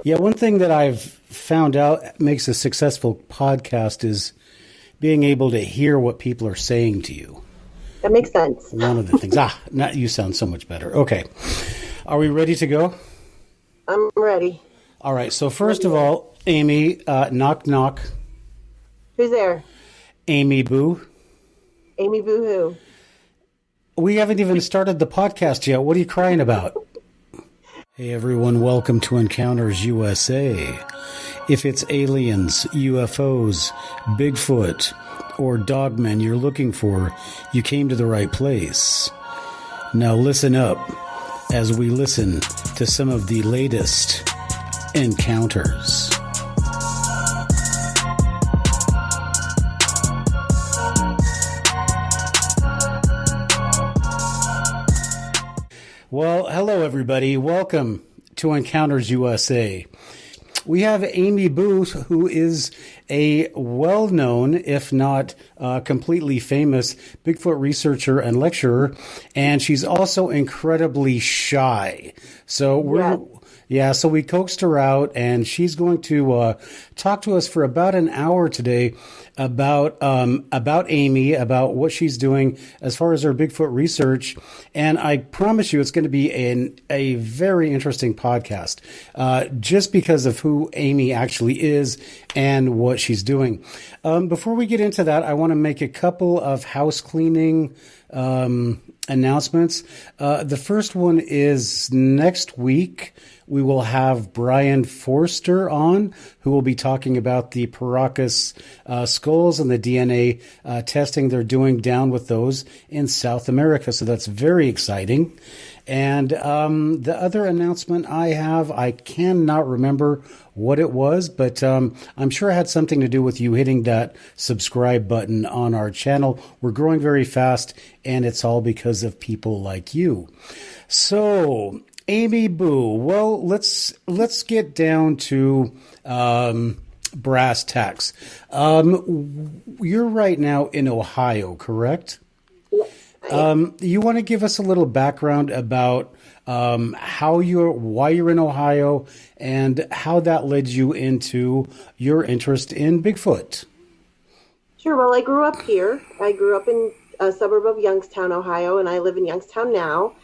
Yeah, one thing that I've found out makes a successful podcast is being able to hear what people are saying to you. That makes sense. One of the things. Now you sound so much better. Okay. Are we ready to go? I'm ready. All right. So first of all, Amy, knock, knock. Who's there? Amy Bue. Amy Bue Who. We haven't even started the podcast yet. What are you crying about? Hey, everyone. Welcome to Encounters USA. If it's aliens, UFOs, Bigfoot, or dogmen you're looking for, you came to the right place. Now listen up as we listen to some of the latest encounters. Well, hello everybody. Welcome to Encounters USA. We have Amy Bue, who is a well-known, if not completely famous, Bigfoot researcher and lecturer, and she's also incredibly shy. So so we coaxed her out, and she's going to talk to us for about an hour today about Amy, about what she's doing as far as her Bigfoot research. And I promise you, it's going to be a very interesting podcast, just because of who Amy actually is and what she's doing. Before we get into that, I want to make a couple of house cleaning announcements. The first one is next week we will have Brian Forster on, who will be talking about the Paracas skulls and the DNA testing they're doing down with those in South America. So that's very exciting. And the other announcement I have, I cannot remember what it was, but I'm sure it had something to do with you hitting that subscribe button on our channel. We're growing very fast, and it's all because of people like you. So, Amy Bue, well, let's get down to brass tacks. You're right now in Ohio, correct? Yes. You want to give us a little background about why you're in Ohio and how that led you into your interest in Bigfoot? Sure. Well, I grew up here. I grew up in a suburb of Youngstown, Ohio, and I live in Youngstown now.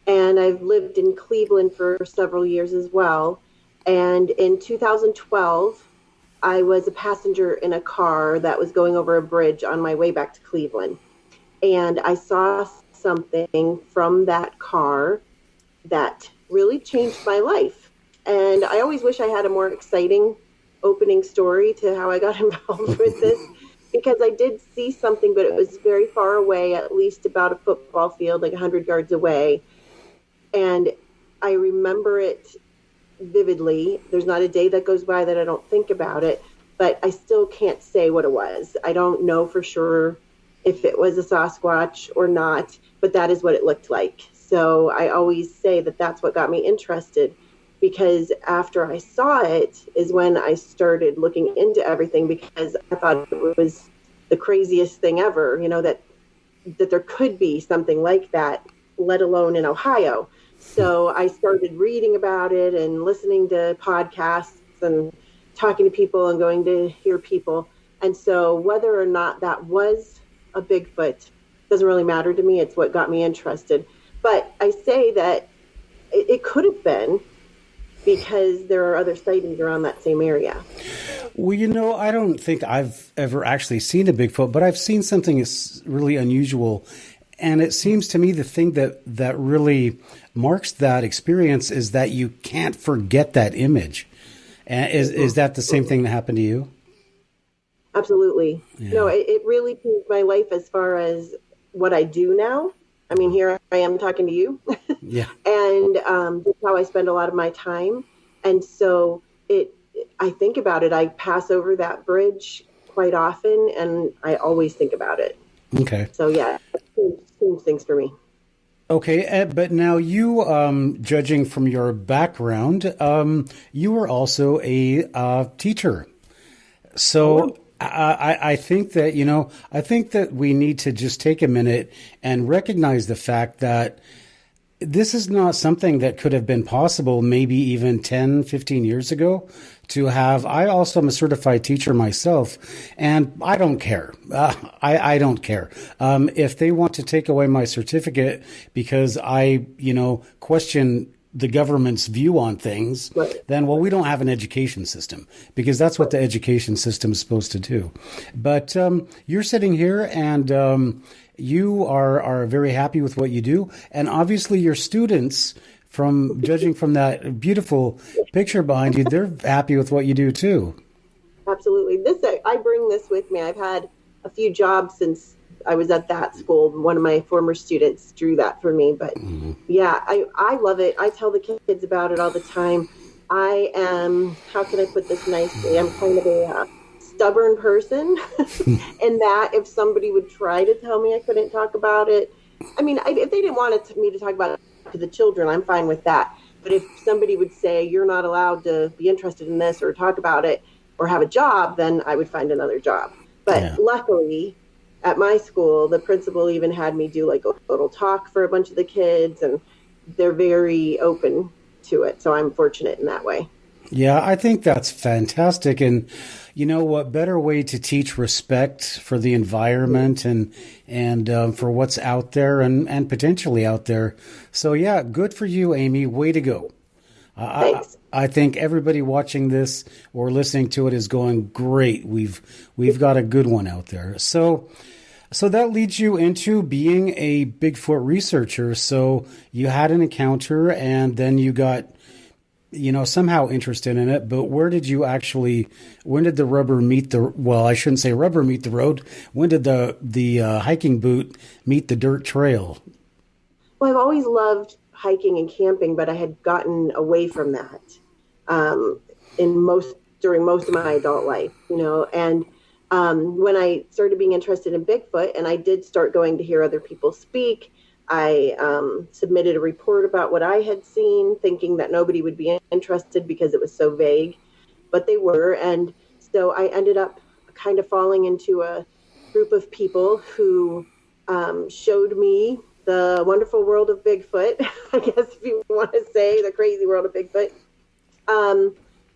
And I've lived in Cleveland for several years as well. And in 2012, I was a passenger in a car that was going over a bridge on my way back to Cleveland. And I saw something from that car that really changed my life. And I always wish I had a more exciting opening story to how I got involved with this, because I did see something, but it was very far away, at least about a football field, like 100 yards away. And I remember it vividly. There's not a day that goes by that I don't think about it, but I still can't say what it was. I don't know for sure if it was a Sasquatch or not, but that is what it looked like. So I always say that that's what got me interested, because after I saw it is when I started looking into everything, because I thought it was the craziest thing ever, that there could be something like that, let alone in Ohio. So I started reading about it and listening to podcasts and talking to people and going to hear people. And so whether or not that was a Bigfoot doesn't really matter to me. It's what got me interested. But I say that it could have been, because there are other sightings around that same area. Well, I don't think I've ever actually seen a Bigfoot, but I've seen something that's really unusual. And it seems to me the thing that really marks that experience is that you can't forget that image. And is that the same thing that happened to you? Absolutely. Yeah. No, it really changed my life as far as what I do now. I mean, here I am talking to you. Yeah. And that's how I spend a lot of my time. And so I think about it. I pass over that bridge quite often, and I always think about it. Okay. So, yeah, it changed things for me. Okay, but now you, judging from your background, you were also a teacher. So I think that, I think that we need to just take a minute and recognize the fact that this is not something that could have been possible maybe even 10, 15 years ago to have. I also am a certified teacher myself, and I don't care. I don't care. If they want to take away my certificate because I, question the government's view on things, then, well, we don't have an education system, because that's what the education system is supposed to do. But you're sitting here and you are very happy with what you do. And obviously your students, from judging from that beautiful picture behind you, they're happy with what you do too. Absolutely. I bring this with me. I've had a few jobs since I was at that school. One of my former students drew that for me. But yeah, I love it. I tell the kids about it all the time. I am, how can I put this nicely? I'm kind of a stubborn person. And that if somebody would try to tell me I couldn't talk about it, I mean, if they didn't want me to talk about it to the children, I'm fine with that. But if somebody would say, you're not allowed to be interested in this or talk about it or have a job, then I would find another job. But luckily, at my school, the principal even had me do like a little talk for a bunch of the kids, and they're very open to it. So I'm fortunate in that way. Yeah, I think that's fantastic. And what better way to teach respect for the environment and for what's out there and potentially out there. So yeah, good for you, Amy. Way to go. Thanks. I think everybody watching this or listening to it is going, great. We've got a good one out there. So that leads you into being a Bigfoot researcher. So you had an encounter and then you got, somehow interested in it. But when did the rubber meet I shouldn't say rubber meet the road. When did the hiking boot meet the dirt trail? Well, I've always loved hiking and camping, but I had gotten away from that during most of my adult life, and when I started being interested in Bigfoot and I did start going to hear other people speak, I submitted a report about what I had seen, thinking that nobody would be interested because it was so vague, but they were. And so I ended up kind of falling into a group of people who showed me the wonderful world of Bigfoot, I guess if you want to say the crazy world of Bigfoot.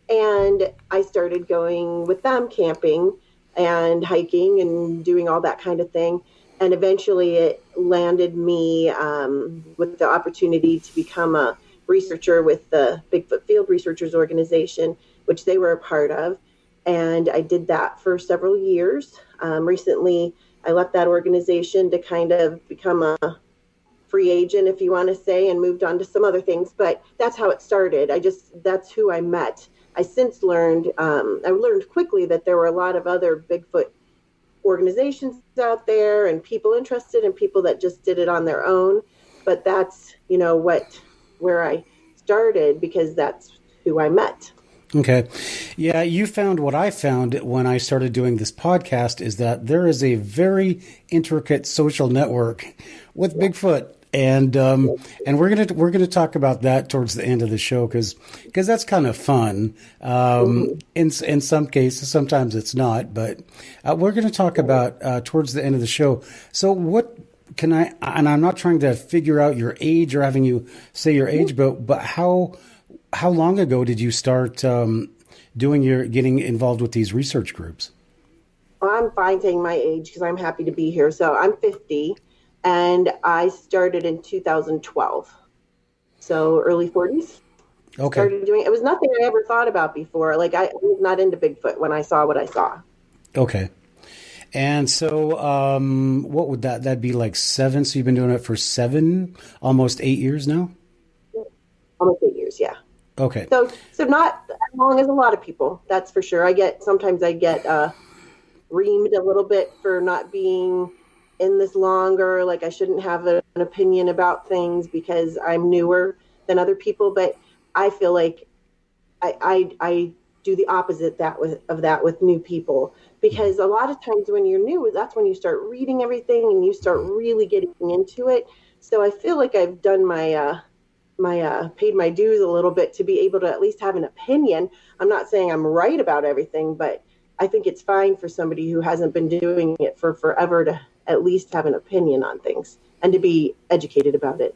And I started going with them camping and hiking and doing all that kind of thing. And eventually it landed me with the opportunity to become a researcher with the Bigfoot Field Researchers Organization, which they were a part of. And I did that for several years. Recently, I left that organization to kind of become a free agent, if you want to say, and moved on to some other things. But that's how it started. That's who I met. I since learned, I learned quickly that there were a lot of other Bigfoot organizations out there and people interested and people that just did it on their own. But that's, where I started, because that's who I met. Okay. Yeah, you found what I found when I started doing this podcast is that there is a very intricate social network with Bigfoot. And we're gonna talk about that towards the end of the show because that's kind of fun. In some cases, sometimes it's not, but we're gonna talk about towards the end of the show. So what can I? And I'm not trying to figure out your age or having you say your age, but how long ago did you start getting involved with these research groups? Well, I'm fine saying my age because I'm happy to be here. So I'm 50. And I started in 2012, so early 40s. Okay. Started doing it was nothing I ever thought about before. Like I was not into Bigfoot when I saw what I saw. Okay. And so, what would that'd be like 7? So you've been doing it for almost 8 years now? Almost 8 years, yeah. Okay. So not as long as a lot of people, that's for sure. Sometimes I get reamed a little bit for not being in this longer, like I shouldn't have an opinion about things because I'm newer than other people. But I feel like I do the opposite of that with new people, because a lot of times when you're new, that's when you start reading everything and you start really getting into it. So I feel like I've done my paid my dues a little bit to be able to at least have an opinion. I'm not saying I'm right about everything, but I think it's fine for somebody who hasn't been doing it for forever to at least have an opinion on things and to be educated about it.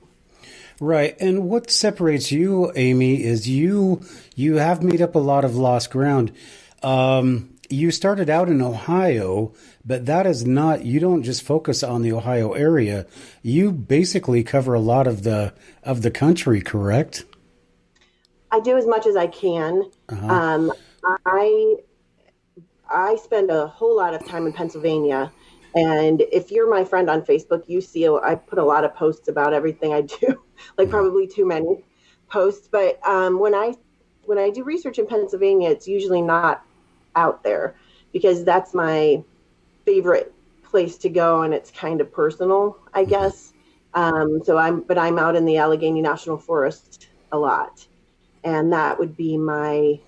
Right. And what separates you, Amy, is you have made up a lot of lost ground. You started out in Ohio, but that is not, you don't just focus on the Ohio area. You basically cover a lot of the country, correct? I do as much as I can. Uh-huh. I I spend a whole lot of time in Pennsylvania. And if you're my friend on Facebook, you see I put a lot of posts about everything I do, like probably too many posts. But when I do research in Pennsylvania, it's usually not out there because that's my favorite place to go, and it's kind of personal, I guess. But I'm out in the Allegheny National Forest a lot, and that would be my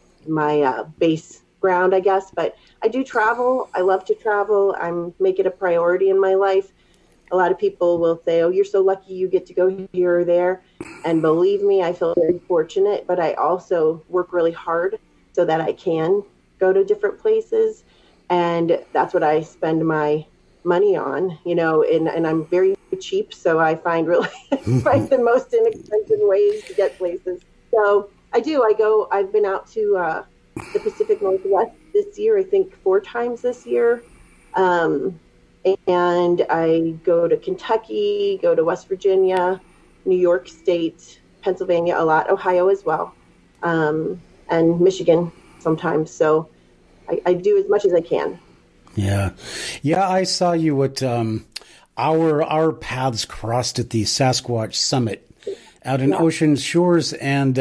base ground, I guess. But I do travel. I love to travel. I make it a priority in my life. A lot of people will say, "Oh, you're so lucky you get to go here or there," and believe me, I feel very fortunate. But I also work really hard so that I can go to different places, and that's what I spend my money on. And I'm very cheap, so I find find the most inexpensive ways to get places. So I do. I've been out to the Pacific Northwest this year, I think 4 times this year. And I go to Kentucky, go to West Virginia, New York State, Pennsylvania a lot, Ohio as well, and Michigan sometimes. So I do as much as I can. Yeah. Yeah, I saw you at our paths crossed at the Sasquatch Summit out in Ocean Shores, and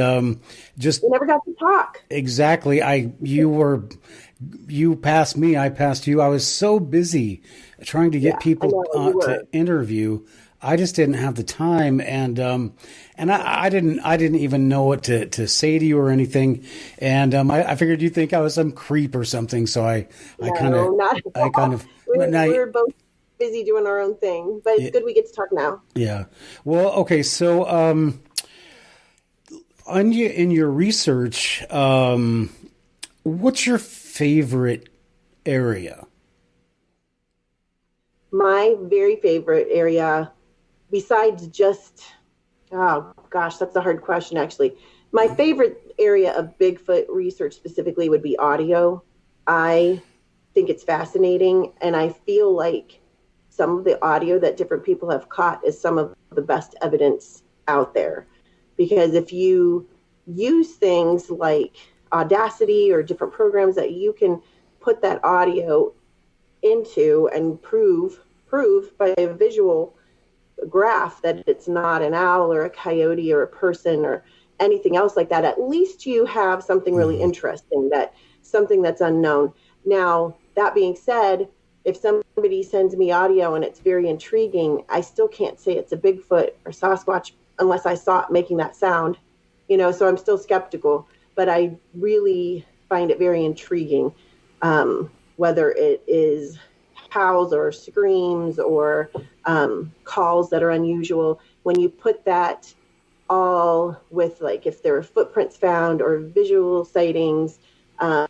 just we never got to talk. Exactly. You passed me, I passed you. I was so busy trying to get people to interview. I just didn't have the time, and I didn't even know what to say to you or anything. And I figured you'd think I was some creep or something. So I kind of we're both busy doing our own thing, but it's good we get to talk now. Yeah. Well, okay. So in your research, what's your favorite area? My very favorite area, besides just, oh gosh, that's a hard question actually. My favorite area of Bigfoot research specifically would be audio. I think it's fascinating, and I feel like some of the audio that different people have caught is some of the best evidence out there. Because if you use things like Audacity or different programs that you can put that audio into and prove by a visual graph that it's not an owl or a coyote or a person or anything else like that, at least you have something really interesting, something that's unknown. Now, that being said, if somebody sends me audio and it's very intriguing, I still can't say it's a Bigfoot or Sasquatch unless I saw it making that sound, so I'm still skeptical, but I really find it very intriguing, whether it is howls or screams or calls that are unusual. When you put that all with, like, if there are footprints found or visual sightings, you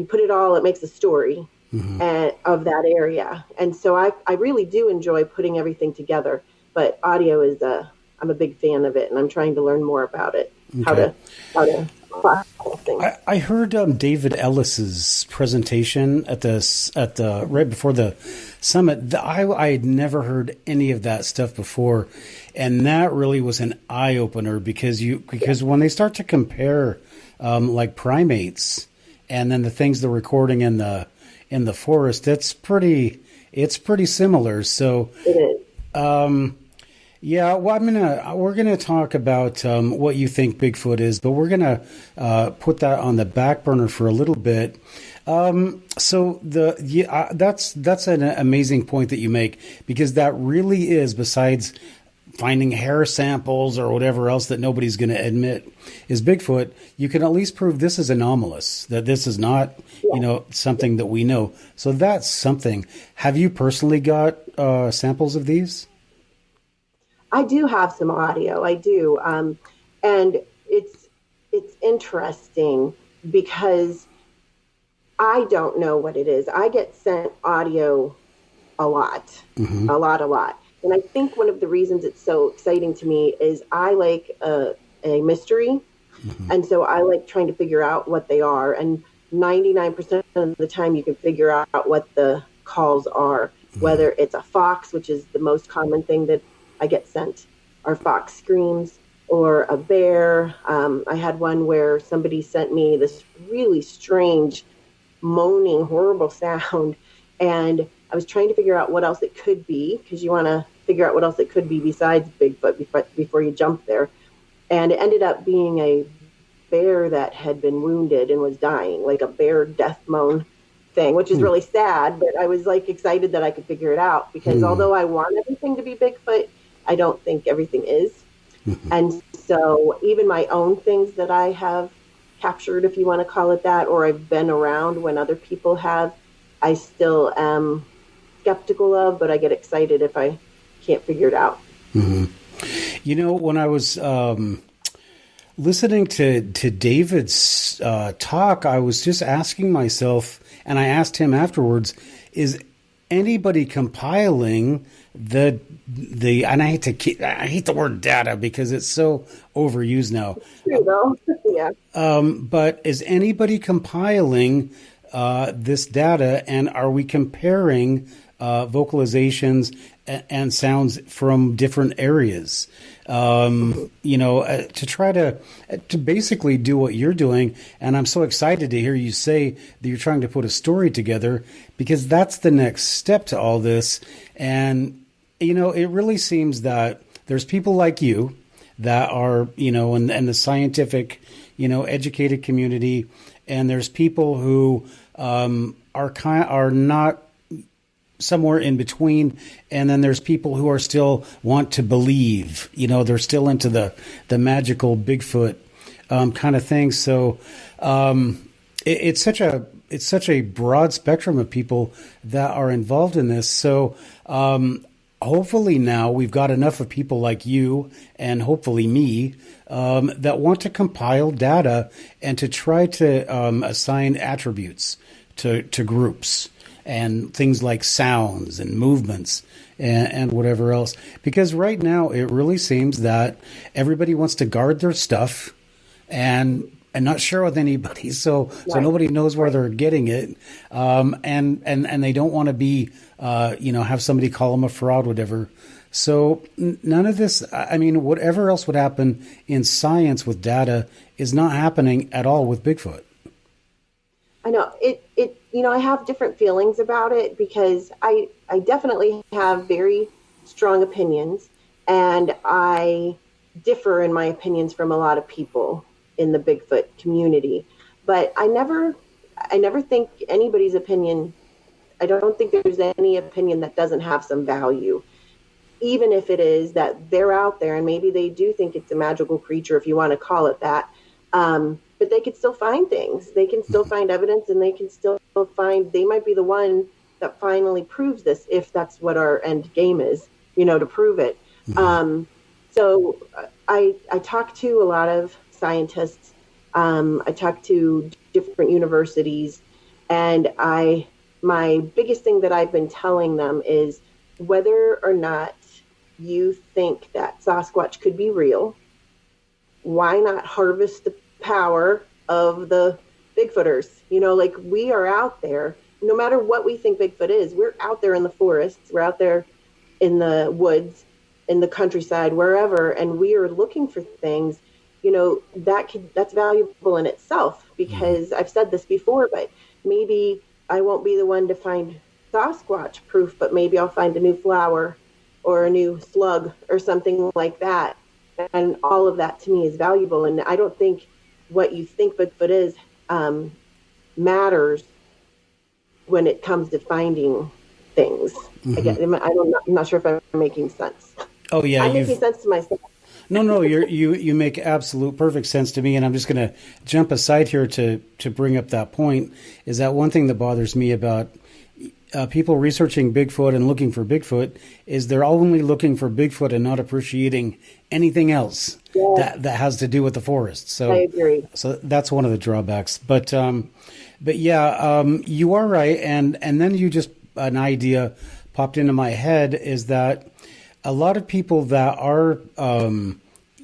put it all, it makes a story. Of that area. And so I really do enjoy putting everything together, but audio is I'm a big fan of it, and I'm trying to learn more about it, how to process things. I heard David Ellis's presentation at the right before the summit. I had never heard any of that stuff before, and that really was an eye opener because when they start to compare like primates and then the things they're recording in the forest, it's pretty similar. So it is. Yeah, well, we're gonna talk about what you think Bigfoot is, but we're gonna put that on the back burner for a little bit. That's an amazing point that you make, because that really is, besides finding hair samples or whatever else that nobody's going to admit is Bigfoot, you can at least prove this is anomalous, that this is not, something that we know. So that's something. Have you personally got samples of these? I do have some audio. I do. And it's interesting because I don't know what it is. I get sent audio a lot, a lot. And I think one of the reasons it's so exciting to me is I like a mystery. And so I like trying to figure out what they are. And 99% of the time you can figure out what the calls are, whether it's a fox, which is the most common thing that I get sent, or fox screams, or a bear. I had one where somebody sent me this really strange, moaning, horrible sound. And I was trying to figure out what else it could be, because you want to figure out what else it could be besides Bigfoot before you jump there. And it ended up being a bear that had been wounded and was dying, like a bear death moan thing, which is really sad. But I was like excited that I could figure it out, because although I want everything to be Bigfoot, I don't think everything is. And so even my own things that I have captured, if you want to call it that, or I've been around when other people have, I still am skeptical of, but I get excited if I can't figure it out. You know, when I was listening to David's talk, I was just asking myself, and I asked him afterwards, is anybody compiling the and I hate the word data because it's so overused now. True, though. Yeah. But is anybody compiling this data, and are we comparing vocalizations and sounds from different areas? To try to basically do what you're doing. And I'm so excited to hear you say that you're trying to put a story together, because that's the next step to all this. And, it really seems that there's people like you that are, in the scientific, educated community, and there's people who are not somewhere in between, and then there's people who are still want to believe, they're still into the magical Bigfoot kind of thing. So it's such a broad spectrum of people that are involved in this. So hopefully now we've got enough of people like you, and hopefully me, that want to compile data and to try to assign attributes to groups, and things like sounds and movements and whatever else. Because right now it really seems that everybody wants to guard their stuff and not share with anybody. So nobody knows where they're getting it. And they don't want to be, have somebody call them a fraud, whatever. So none of this, whatever else would happen in science with data is not happening at all with Bigfoot. I know I have different feelings about it, because I definitely have very strong opinions, and I differ in my opinions from a lot of people in the Bigfoot community. But I never think anybody's opinion, I don't think there's any opinion that doesn't have some value, even if it is that they're out there and maybe they do think it's a magical creature, if you want to call it that. But they could still find things. They can still find evidence, and they can still find, they might be the one that finally proves this, if that's what our end game is, to prove it. So I talk to a lot of scientists. I talk to different universities, and my biggest thing that I've been telling them is, whether or not you think that Sasquatch could be real, why not harvest the power of the Bigfooters? We are out there, no matter what we think Bigfoot is, we're out there in the forests, we're out there in the woods, in the countryside, wherever, and we are looking for things, that's valuable in itself, because I've said this before, but maybe I won't be the one to find Sasquatch proof, but maybe I'll find a new flower or a new slug or something like that. And all of that to me is valuable. And I don't think what you think Bigfoot is matters when it comes to finding things. I'm not sure if I'm making sense. Oh yeah, I'm making sense to myself. No, you make absolute perfect sense to me, and I'm just going to jump aside here to bring up that point. Is that one thing that bothers me about people researching Bigfoot and looking for Bigfoot is they're only looking for Bigfoot and not appreciating anything else that has to do with the forest. So I agree. So that's one of the drawbacks. But yeah, you are right. And then you just, an idea popped into my head is that a lot of people that are,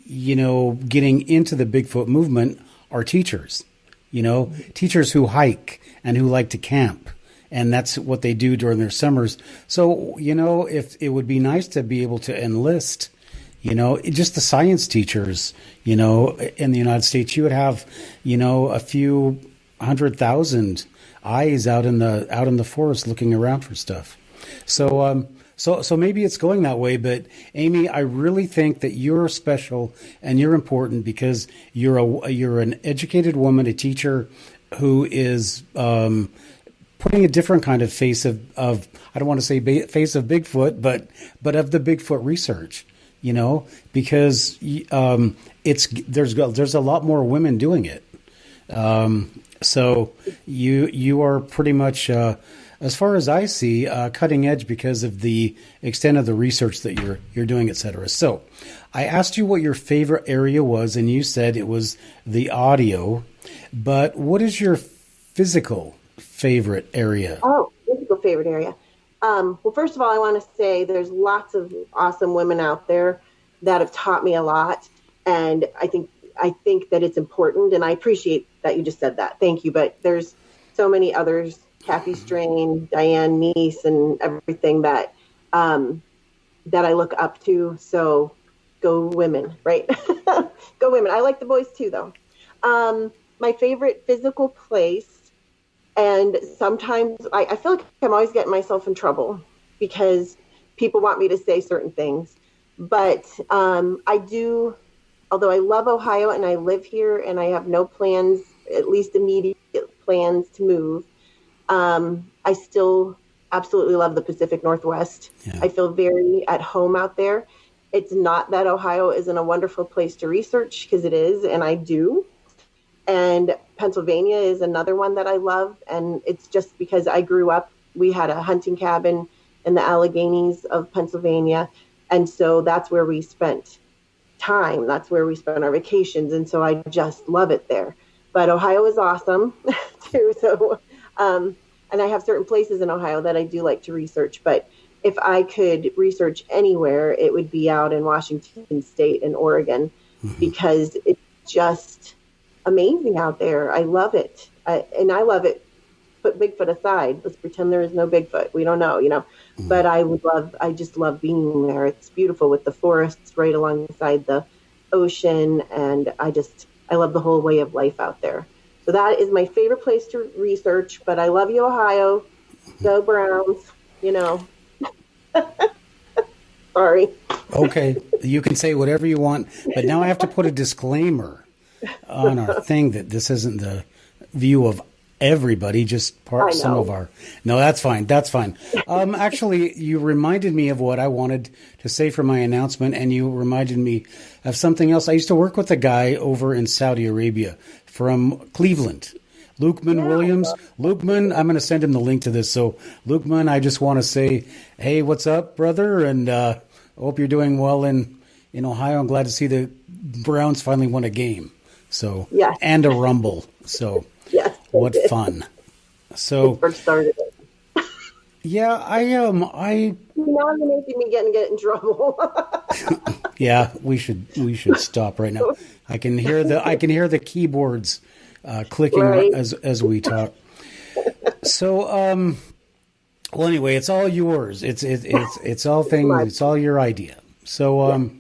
getting into the Bigfoot movement are teachers, teachers who hike and who like to camp. And that's what they do during their summers. So, if it would be nice to be able to enlist, just the science teachers, in the United States, you would have, a few 100,000 eyes out in the forest looking around for stuff. So, so maybe it's going that way. But Amy, I really think that you're special and you're important because you're an educated woman, a teacher who is putting a different kind of face of I don't want to say face of Bigfoot, but of the Bigfoot research, because there's a lot more women doing it. So you are pretty much, as far as I see, cutting edge because of the extent of the research that you're doing, et cetera. So I asked you what your favorite area was, and you said it was the audio. But what is your physical favorite area? Oh, physical favorite area. Well, first of all, I want to say there's lots of awesome women out there that have taught me a lot, and I think that it's important, and I appreciate that you just said that. Thank you. But there's so many others, Kathy Strain, Diane Neese, and everything that I look up to. So go women, right? Go women. I like the boys too, though. My favorite physical place, and sometimes I feel like I'm always getting myself in trouble because people want me to say certain things. But I do, although I love Ohio and I live here and I have no plans, at least immediate plans to move, I still absolutely love the Pacific Northwest. Yeah. I feel very at home out there. It's not that Ohio isn't a wonderful place to research, because it is, and I do. And Pennsylvania is another one that I love. And it's just because I grew up, we had a hunting cabin in the Alleghenies of Pennsylvania. And so that's where we spent time. That's where we spent our vacations. And so I just love it there. But Ohio is awesome too. So, and I have certain places in Ohio that I do like to research. But if I could research anywhere, it would be out in Washington State and Oregon, because it's just amazing out there. I love it. And I love it. Put Bigfoot aside. Let's pretend there is no Bigfoot. We don't know, but I just love being there. It's beautiful with the forests right alongside the ocean. And I love the whole way of life out there. So that is my favorite place to research, but I love you, Ohio. Go Browns, Sorry. Okay. You can say whatever you want, but now I have to put a disclaimer on our thing that this isn't the view of everybody, just some of our. No, that's fine. That's fine. Actually, you reminded me of what I wanted to say for my announcement, and you reminded me of something else. I used to work with a guy over in Saudi Arabia from Cleveland, Lukeman Williams. Lukeman, I'm going to send him the link to this. So, Lukeman, I just want to say, hey, what's up, brother? And I hope you're doing well in Ohio. I'm glad to see the Browns finally won a game. So, and a rumble. So, what fun. So, started it. Yeah, I now you're making me get in trouble. Yeah, we should stop right now. I can hear the keyboards clicking as we talk. So, well, anyway, it's all yours. It's all things. It's all your idea. So,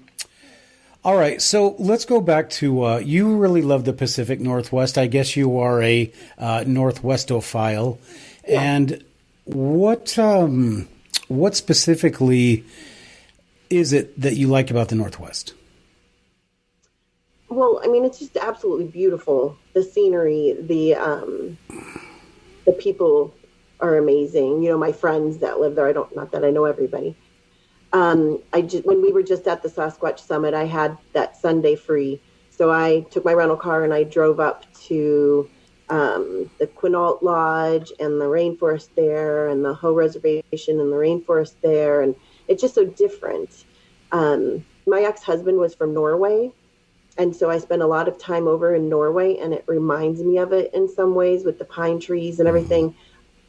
all right. So let's go back to you. Really love the Pacific Northwest. I guess you are a Northwestophile. Yeah. And what specifically is it that you like about the Northwest? Well, I mean, it's just absolutely beautiful. The scenery, the people are amazing. My friends that live there, not that I know everybody. When we were just at the Sasquatch Summit, I had that Sunday free. So I took my rental car and I drove up to the Quinault Lodge and the rainforest there, and the Hoh Reservation and the rainforest there. And it's just so different. My ex-husband was from Norway. And so I spent a lot of time over in Norway, and it reminds me of it in some ways with the pine trees and everything.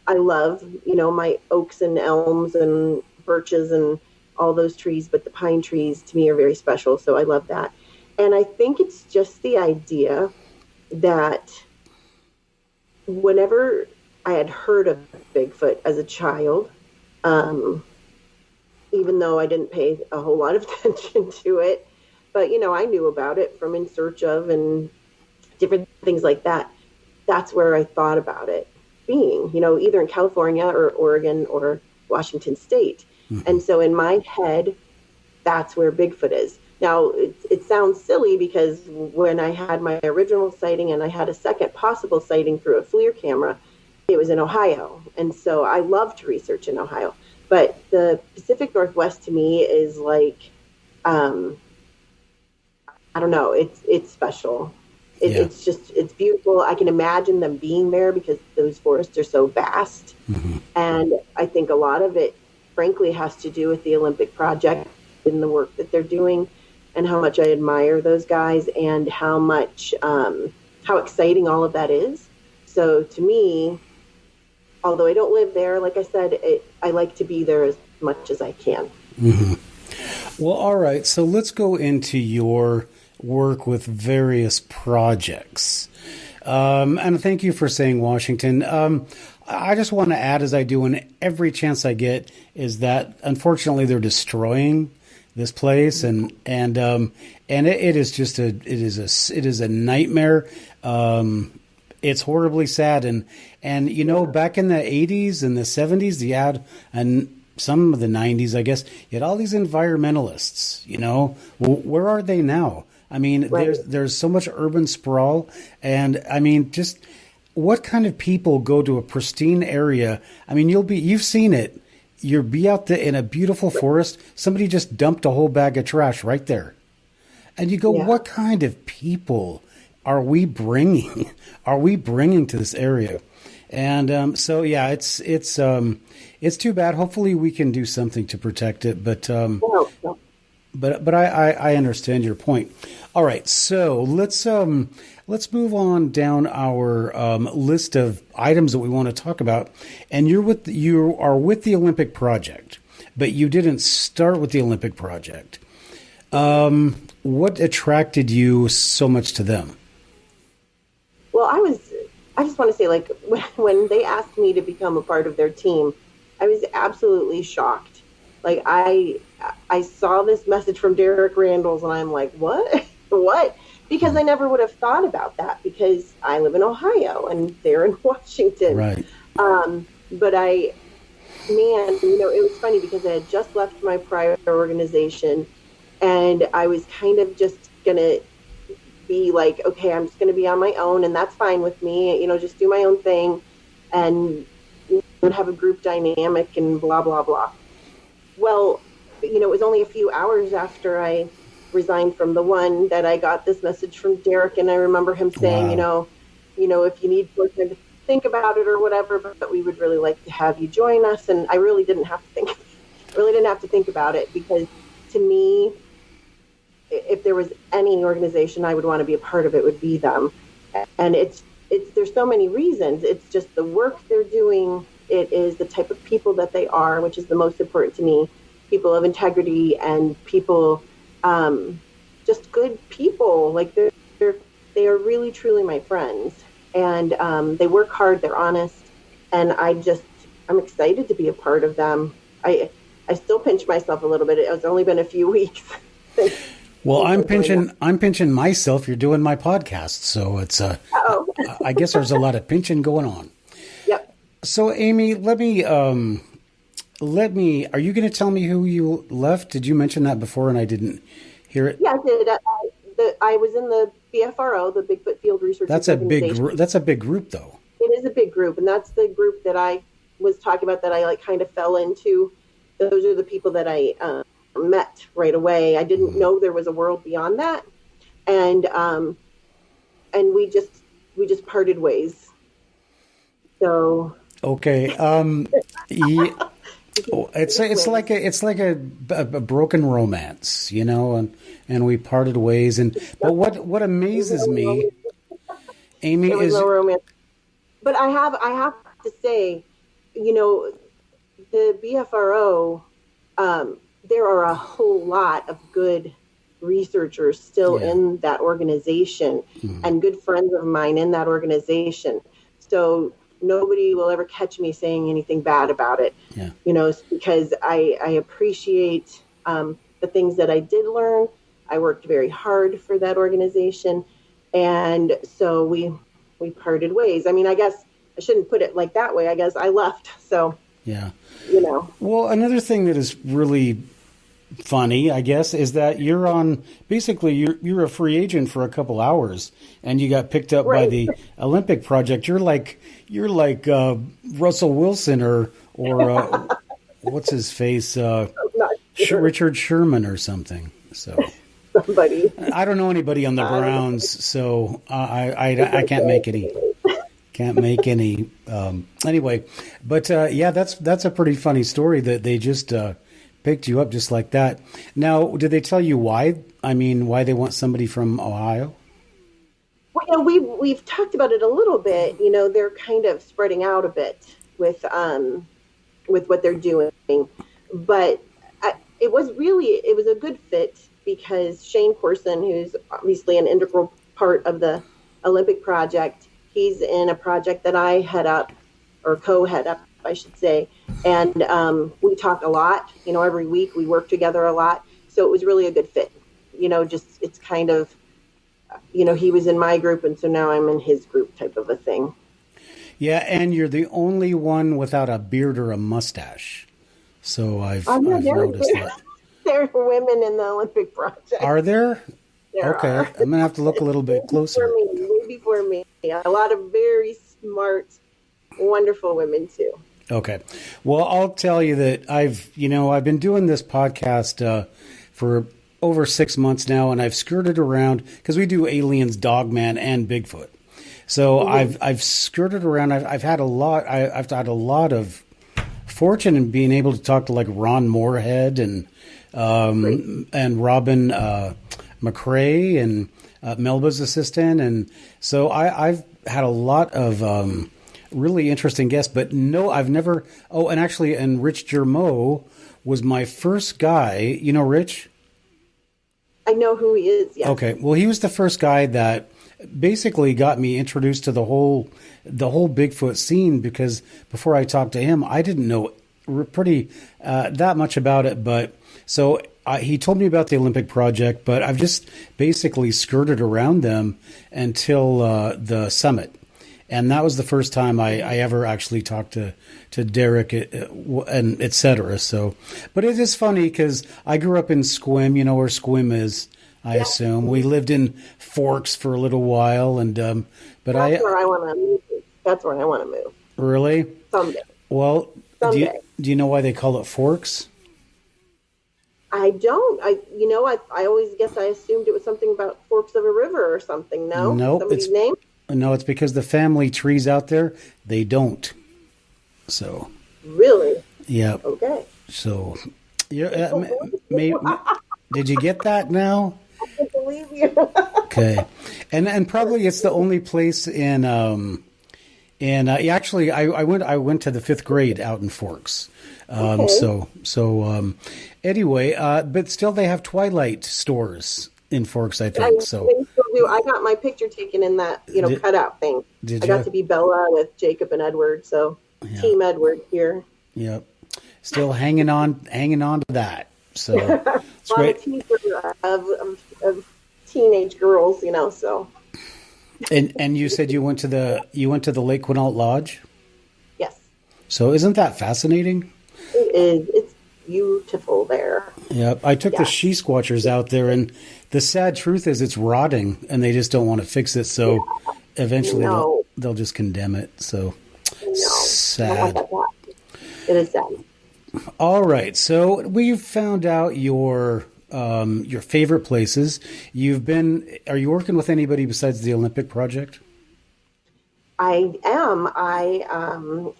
I love, my oaks and elms and birches and all those trees, but the pine trees to me are very special. So I love that. And I think it's just the idea that whenever I had heard of Bigfoot as a child, even though I didn't pay a whole lot of attention to it, but, I knew about it from In Search Of and different things like that. That's where I thought about it being, either in California or Oregon or Washington State. Mm-hmm. And so in my head, that's where Bigfoot is. Now, it sounds silly because when I had my original sighting and I had a second possible sighting through a FLIR camera, it was in Ohio. And so I love to research in Ohio. But the Pacific Northwest to me is like, I don't know, it's special. It's beautiful. I can imagine them being there because those forests are so vast. Mm-hmm. And I think a lot of it, frankly, has to do with the Olympic project and the work that they're doing, and how much I admire those guys, and how much, how exciting all of that is. So to me, although I don't live there, like I said, I like to be there as much as I can. Mm-hmm. Well, all right. So let's go into your work with various projects. And thank you for saying Washington. I just want to add, as I do in every chance I get, is that unfortunately they're destroying this place, and it is just it is a nightmare. It's horribly sad, and back in the 80s and the 70s, you had, and some of the 90s, I guess, you had all these environmentalists. Well, where are they now? I mean, right. There's so much urban sprawl, and I mean, just what kind of people go to a pristine area? I mean, you've seen it. You'll be out there in a beautiful forest. Somebody just dumped a whole bag of trash right there. And you go, What kind of people are we bringing? Are we bringing to this area? And it's too bad. Hopefully we can do something to protect it. But I understand your point. All right, so let's move on down our list of items that we want to talk about. And you are with the Olympic Project, but you didn't start with the Olympic Project. What attracted you so much to them? Well, I just want to say, like, when they asked me to become a part of their team, I was absolutely shocked. Like, I saw this message from Derek Randalls, and I'm like, what? What? Because I never would have thought about that, because I live in Ohio and they're in Washington. Right. But it was funny because I had just left my prior organization, and I was kind of just going to be like, okay, I'm just going to be on my own, and that's fine with me, just do my own thing and have a group dynamic and blah, blah, blah. Well, it was only a few hours after I resigned from the one that I got this message from Derek, and I remember him saying, wow. If you need more time to think about it or whatever, but we would really like to have you join us. And I really didn't have to think about it, because to me, if there was any organization I would want to be a part of, it would be them. And there's so many reasons. It's just the work they're doing. It is the type of people that they are, which is the most important to me. People of integrity and people, just good people. Like they are really, truly my friends. And they work hard. They're honest. And I'm excited to be a part of them. I still pinch myself a little bit. It's only been a few weeks. Well, I'm pinching myself. You're doing my podcast, so it's I guess there's a lot of pinching going on. Yep. So, Amy, let me. Are you going to tell me who you left? Did you mention that before and I didn't hear it? Yeah, I did. I was in the BFRO, the Bigfoot Field Research. That's a big group, though. It is a big group, and that's the group that I was talking about that I kind of fell into. Those are the people that I met right away. I didn't know there was a world beyond that, and we just parted ways. So okay, yeah. It's like a broken romance, and we parted ways. But what amazes me, Amy, is no romance. But I have to say, the BFRO, there are a whole lot of good researchers still in that organization and good friends of mine in that organization. So nobody will ever catch me saying anything bad about it, because I appreciate the things that I did learn. I worked very hard for that organization. And so we parted ways. I mean, I guess I shouldn't put it like that way. I guess I left. So, Well, another thing that is really funny, I guess, is that you're a free agent for a couple hours, and you got picked up by the Olympic project. You're like Russell Wilson or what's his face, Richard Sherman or something. So somebody. I don't know anybody on the Browns, so I can't make any. Can't make any. Anyway, but that's a pretty funny story that they just picked you up just like that. Now, did they tell you why? I mean, why they want somebody from Ohio? Well, we've talked about it a little bit. They're kind of spreading out a bit with what they're doing, but it was a good fit because Shane Corson, who's obviously an integral part of the Olympic project, he's in a project that I head up, or co-head up, I should say. And we talk a lot, every week we work together a lot. So it was really a good fit, it's kind of, he was in my group and so now I'm in his group type of a thing. Yeah. And you're the only one without a beard or a mustache. So I've noticed that. There are women in the Olympic project. Are there? There okay. are. I'm going to have to look a little bit closer. Way before me. A lot of very smart, wonderful women too. Okay. Well, I'll tell you that I've been doing this podcast for over 6 months now, and I've skirted around because we do aliens, Dogman, and Bigfoot. So I've skirted around. I've had a lot. I've had a lot of fortune in being able to talk to like Ron Moorhead and Robin McRae and Melba's assistant, and so I've had a lot of really interesting guests, but no, I've never. Oh, and actually, Rich Germeau was my first guy. You know Rich? I know who he is. Yes. Okay, well, he was the first guy that basically got me introduced to the whole Bigfoot scene, because before I talked to him, I didn't know pretty that much about it. But so he told me about the Olympic project, but I've just basically skirted around them until the summit. And that was the first time I ever actually talked to Derek and et cetera. So, but it is funny because I grew up in Squim, you know where Squim is, I assume. We lived in Forks for a little while, and but that's where I want to move. That's where I want to move. Really? Someday. Well, someday. Do you know why they call it Forks? I don't. I always guess I assumed it was something about forks of a river or something. No? Nope. Somebody's name? No, it's because the family trees out there, they don't. So. Really? Yeah. Okay. So, did you get that now? I can't believe you. Okay. And probably it's the only place in actually I went to the 5th grade out in Forks. Okay. So anyway, but still they have Twilight stores in Forks, I think. They still do. I got my picture taken in that, cutout thing. I got to be Bella with Jacob and Edward, so Team Edward here. Yep. Still hanging on to that. So it's a lot great. Of teaser of teenage girls, so. And you said you went to the Lake Quinault Lodge? Yes. So isn't that fascinating? It is. It's beautiful there. Yeah, I took the she squatchers out there, and the sad truth is it's rotting, and they just don't want to fix it. So eventually they'll just condemn it. So sad. It is sad. All right, so we've found out your favorite places. Are you working with anybody besides the Olympic project? I am. I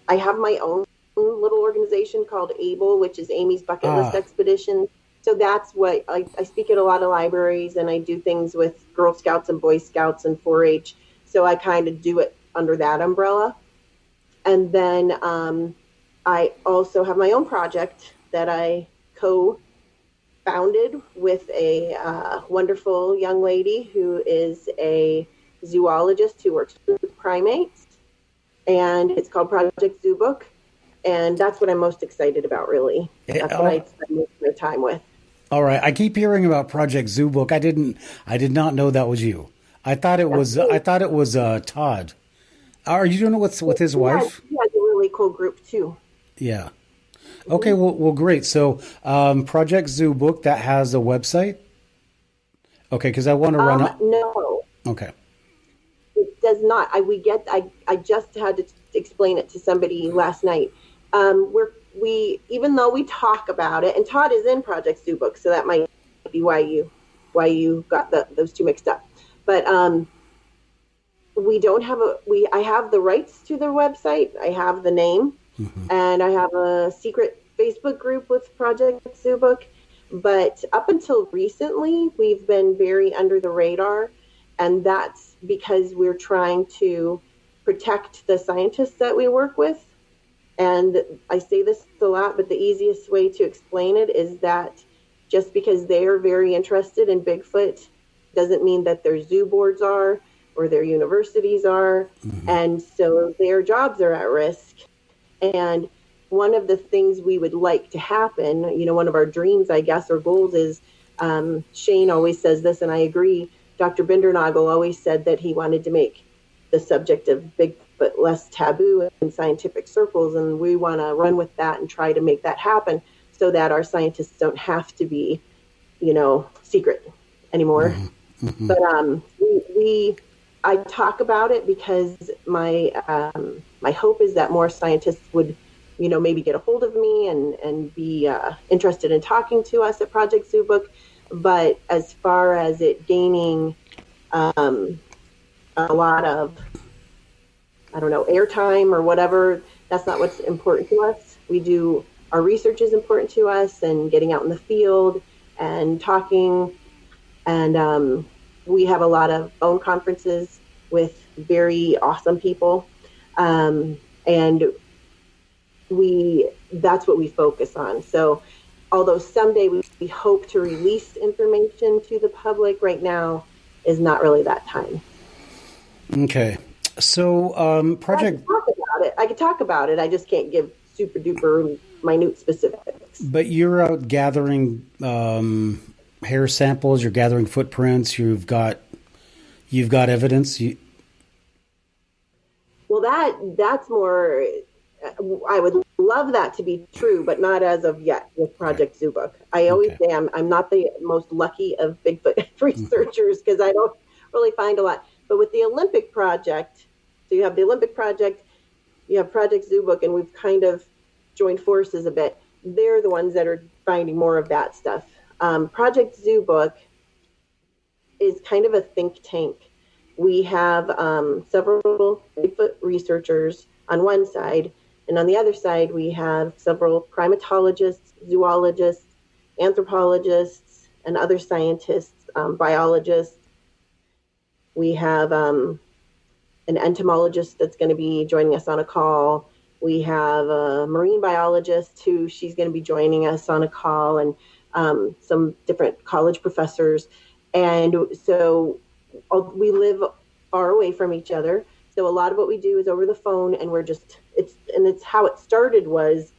have my own little organization called ABLE, which is Amy's Bucket List Expedition. So that's what I speak at a lot of libraries, and I do things with Girl Scouts and Boy Scouts and 4-H. So I kind of do it under that umbrella. And then I also have my own project that I founded with a wonderful young lady who is a zoologist who works with primates, and it's called Project Zoobook, and that's what I'm most excited about, really. That's what I spend most of my time with. All right, I keep hearing about Project Zoobook. I did not know that was you. I thought it was Todd. Are you doing it with his wife? He has a really cool group too. Yeah. Okay, well, great. So, Project Zoobook, that has a website? Okay, because I want to run up. No. Okay. It does not. I just had to explain it to somebody last night. We even though we talk about it, and Todd is in Project Zoobook, so that might be why you got those two mixed up. But we don't have I have the rights to their website. I have the name, and I have a secret Facebook group with Project Zoobook. But up until recently, we've been very under the radar, and that's because we're trying to protect the scientists that we work with. And I say this a lot, but the easiest way to explain it is that just because they are very interested in Bigfoot doesn't mean that their zoo boards are or their universities are. And so their jobs are at risk. And one of the things we would like to happen, one of our dreams, I guess, or goals is, Shane always says this, and I agree, Dr. Bindernagel always said that he wanted to make the subject of Bigfoot less taboo in scientific circles, and we want to run with that and try to make that happen so that our scientists don't have to be, secret anymore. But I talk about it because my hope is that more scientists would, maybe get a hold of me and be interested in talking to us at Project Zoobook. But as far as it gaining a lot of, airtime or whatever, that's not what's important to us. Our research is important to us, and getting out in the field and talking. And we have a lot of phone conferences with very awesome people. And that's what we focus on. So although someday we hope to release information to the public, right now is not really that time. Okay. So Project... I could talk about it. I just can't give super duper minute specifics. But you're out gathering hair samples, you're gathering footprints, you've got evidence. Well, that's more... I would love that to be true, but not as of yet with Project Zoobook. I always say I'm not the most lucky of Bigfoot researchers because I don't really find a lot. But with the Olympic project, so you have the Olympic project, you have Project Zoobook, and we've kind of joined forces a bit. They're the ones that are finding more of that stuff. Project Zoobook is kind of a think tank. We have several Bigfoot researchers on one side, and on the other side, we have several primatologists, zoologists, anthropologists, and other scientists, biologists. We have an entomologist that's going to be joining us on a call. We have a marine biologist who she's going to be joining us on a call, and some different college professors. And so we live far away from each other. So a lot of what we do is over the phone, and it's how it started was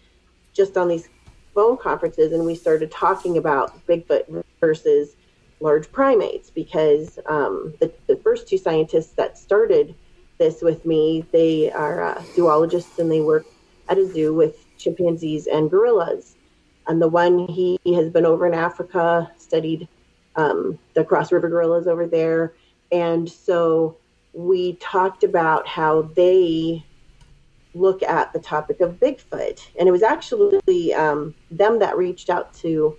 just on these phone conferences, and we started talking about Bigfoot versus large primates because the first two scientists that started this with me, they are zoologists, and they work at a zoo with chimpanzees and gorillas. And the one, he has been over in Africa, studied the Cross River gorillas over there. And so we talked about how they look at the topic of Bigfoot. And it was actually them that reached out to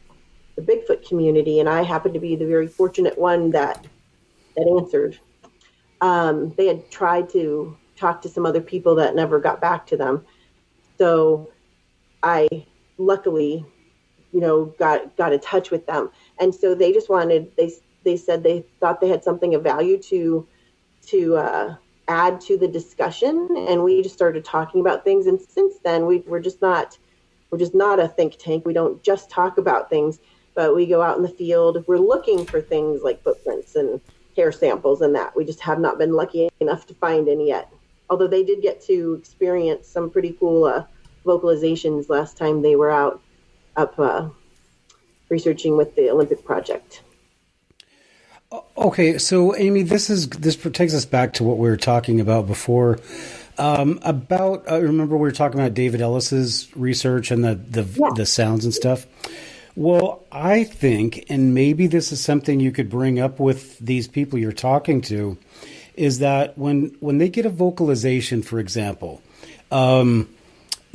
the Bigfoot community, and I happened to be the very fortunate one that answered. They had tried to talk to some other people that never got back to them. So I luckily, got in touch with them. And so they just wanted, they said they thought they had something of value to add to the discussion. And we just started talking about things. And since then we're just not a think tank. We don't just talk about things. but we go out in the field. We're looking for things like footprints and hair samples and that. We just have not been lucky enough to find any yet. Although they did get to experience some pretty cool vocalizations last time they were up researching with the Olympic project. Okay, so Amy, this takes us back to what we were talking about before. Remember we were talking about David Ellis's research and the sounds and stuff. Well, I think, and maybe this is something you could bring up with these people you're talking to, is that when they get a vocalization, for example,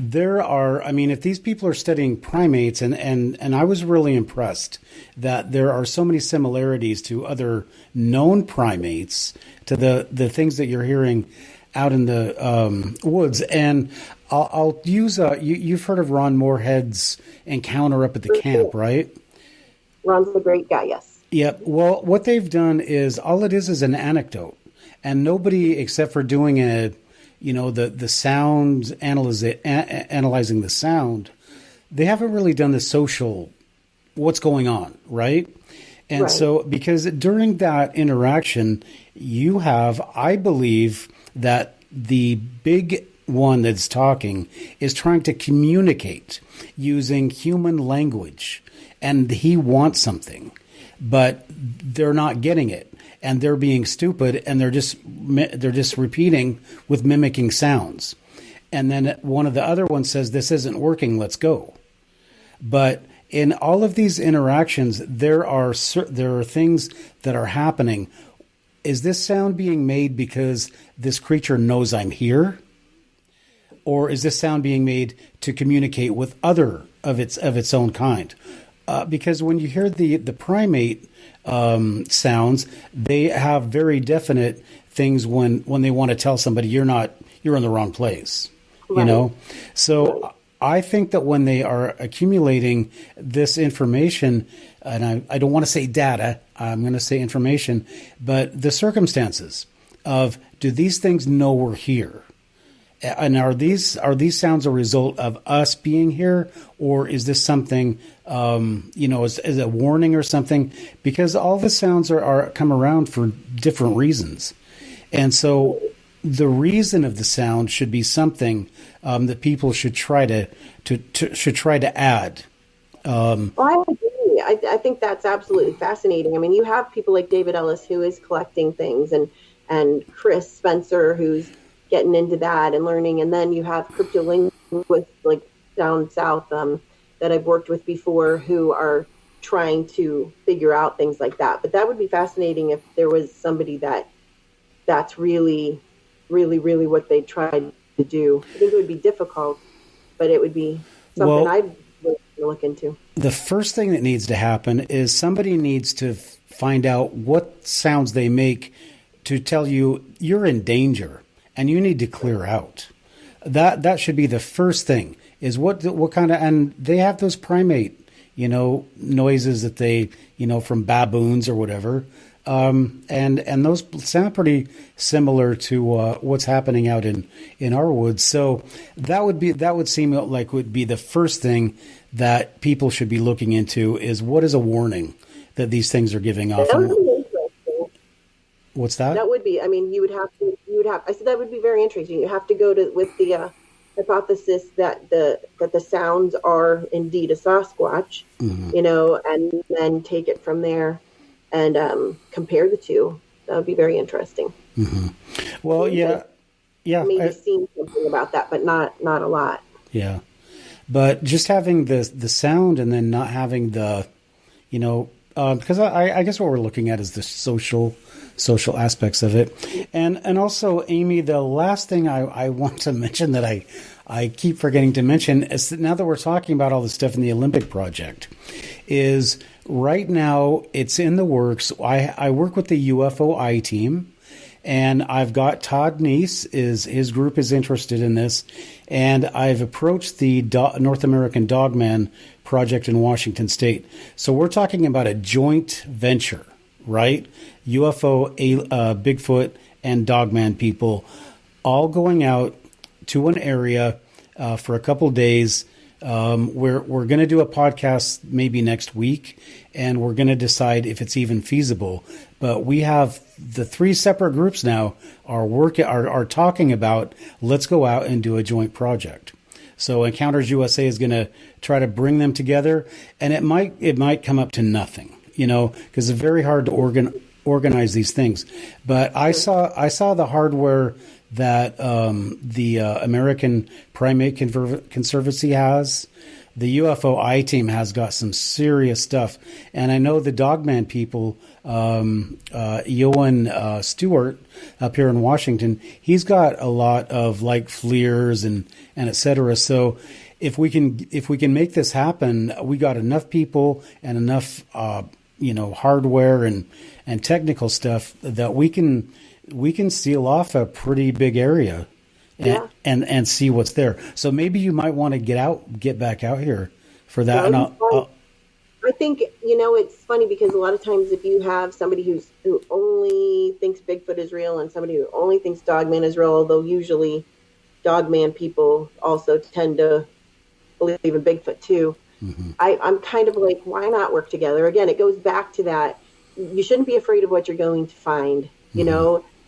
if these people are studying primates, and I was really impressed that there are so many similarities to other known primates, to the things that you're hearing out in the woods. And I'll use you've heard of Ron Moorhead's encounter up at the camp, right? Ron's a great guy, yes. Yep. Well, what they've done is all it is an anecdote, and nobody except for doing the sound analyzing the sound, they haven't really done the social what's going on, right? And right. So because during that interaction, I believe that the big one that's talking is trying to communicate using human language, and he wants something, but they're not getting it, and they're being stupid, and they're just repeating with mimicking sounds. And then one of the other ones says, "This isn't working, let's go." But in all of these interactions, there are things that are happening. Is this sound being made because this creature knows I'm here? Or is this sound being made to communicate with other of its own kind? Because when you hear the primate sounds, they have very definite things when they want to tell somebody you're in the wrong place, right. So I think that when they are accumulating this information, and I don't want to say data, I'm going to say information, but the circumstances of, do these things know we're here? And are these sounds a result of us being here, or is this something, is a warning or something? Because all the sounds are come around for different reasons, and so the reason of the sound should be something that people should try to add. Well, I agree. I think that's absolutely fascinating. I mean, you have people like David Ellis who is collecting things, and Chris Spencer who's getting into that and learning, and then you have cryptolinguists like down south that I've worked with before who are trying to figure out things like that. But that would be fascinating if there was somebody that's really, really, really what they tried to do. I think it would be difficult, but it would be something I'd look into. The first thing that needs to happen is somebody needs to find out what sounds they make to tell you you're in danger and you need to clear out. That should be the first thing, is what kind of, and they have those primate, noises that they, from baboons or whatever. And those sound pretty similar to what's happening out in our woods. So that would seem like would be the first thing that people should be looking into, is what is a warning that these things are giving off. That would be interesting. What's that? That would be. I mean, I said that would be very interesting. You have to go with the hypothesis that the sounds are indeed a Sasquatch, mm-hmm. And then take it from there and compare the two. That would be very interesting. Mm-hmm. Well, yeah. Maybe seen something about that, but not a lot. Yeah, but just having the sound and then not having the, because I guess what we're looking at is the social aspects of it, and also, Amy, the last thing I want to mention that I keep forgetting to mention is that now that we're talking about all the stuff in the Olympic project, is right now it's in the works. I work with the UFOI team, and I've got Todd Neese, his group is interested in this, and I've approached the North American Dogman project in Washington State. So we're talking about a joint venture, right? UFO, Bigfoot, and Dogman people all going out to an area for a couple days, We're going to do a podcast maybe next week, and we're going to decide if it's even feasible. But we have the 3 separate groups now are talking about, let's go out and do a joint project. So Encounters USA is going to try to bring them together, and it might come up to nothing, because it's very hard to organize these things. But I saw the hardware that the American Primate Conservancy has. The UFO I-Team has got some serious stuff. And I know the Dogman people, Yoan Stewart up here in Washington, he's got a lot of like FLIRs and et cetera. So if we can make this happen, we got enough people and enough hardware and technical stuff that we can seal off a pretty big area and see what's there. So maybe you might want to get back out here for that. I think, it's funny because a lot of times if you have somebody who only thinks Bigfoot is real and somebody who only thinks Dogman is real, although usually Dogman people also tend to believe in Bigfoot too. Mm-hmm. I'm kind of like, why not work together? Again, it goes back to that. You shouldn't be afraid of what you're going to find,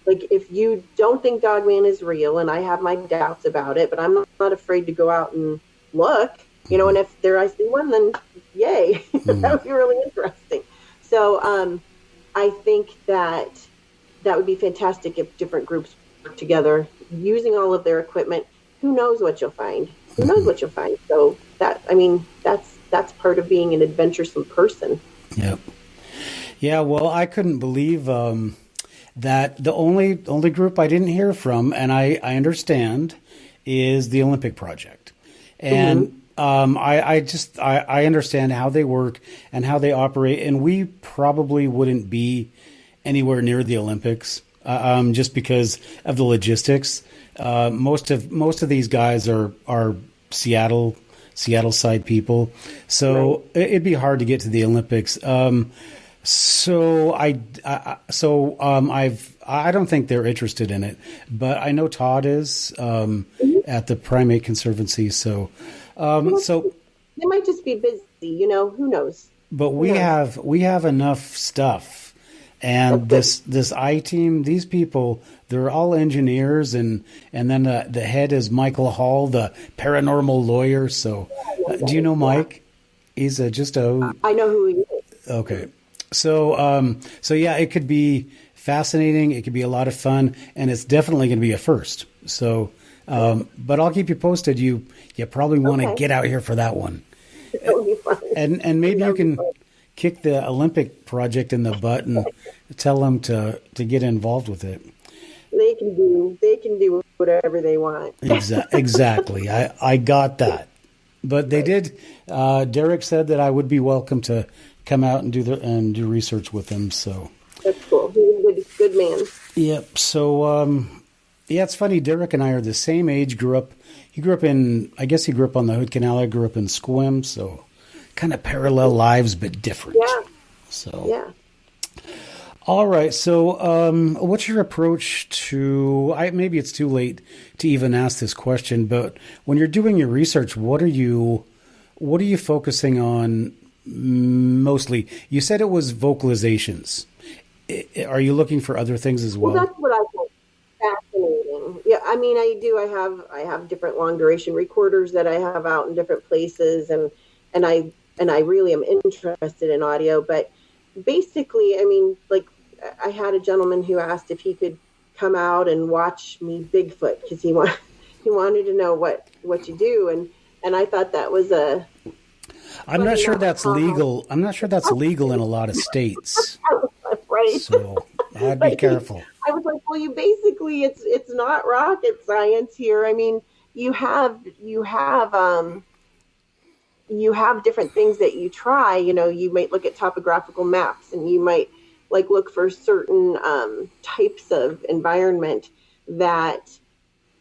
Like, if you don't think Dogman is real, and I have my doubts about it, but I'm not afraid to go out and look, and if I see one, then yay. That would be really interesting. So I think that would be fantastic if different groups work together, using all of their equipment. Who knows what you'll find? So that's part of being an adventuresome person. Yep. Yeah, well, I couldn't believe that the only group I didn't hear from, and I understand, is the Olympic Project. And I understand how they work and how they operate, and we probably wouldn't be anywhere near the Olympics just because of the logistics. Most of these guys are Seattle side people, so it'd be hard to get to the Olympics. I don't think they're interested in it, but I know Todd is at the Primate Conservancy. So they might just be busy, who knows? But we have enough stuff, and this I-Team, these people, they're all engineers, and then the head is Michael Hall, the paranormal lawyer. So, do you know Mike? He's I know who he is. Okay. So yeah, it could be fascinating. It could be a lot of fun, and it's definitely going to be a first. So, but I'll keep you posted. You probably want to get out here for that one. It'll be fun. And maybe you can kick the Olympic project in the butt and tell them to get involved with it. They can do whatever they want. Exactly. I got that. But they did. Derek said that I would be welcome to come out and do research with him. So that's cool. He's a good man. Yep. So it's funny. Derek and I are the same age. He grew up on the Hood Canal. I grew up in Squim. So kind of parallel lives, but different. Yeah. So yeah. All right. So what's your approach to? Maybe it's too late to even ask this question, but when you're doing your research, what are you focusing on? Mostly, you said it was vocalizations. Are you looking for other things as well? Well, that's what I find fascinating. Yeah, I mean, I do. I have different long duration recorders that I have out in different places, and I really am interested in audio. But basically, I mean, like I had a gentleman who asked if he could come out and watch me Bigfoot because he wanted to know what you do, and I thought that was a. I'm not sure that's legal. I'm not sure that's legal in a lot of states. Right. So I'd be careful. I was like, well, it's not rocket science here. I mean, you have different things that you try. You might look at topographical maps, and you might look for certain types of environment that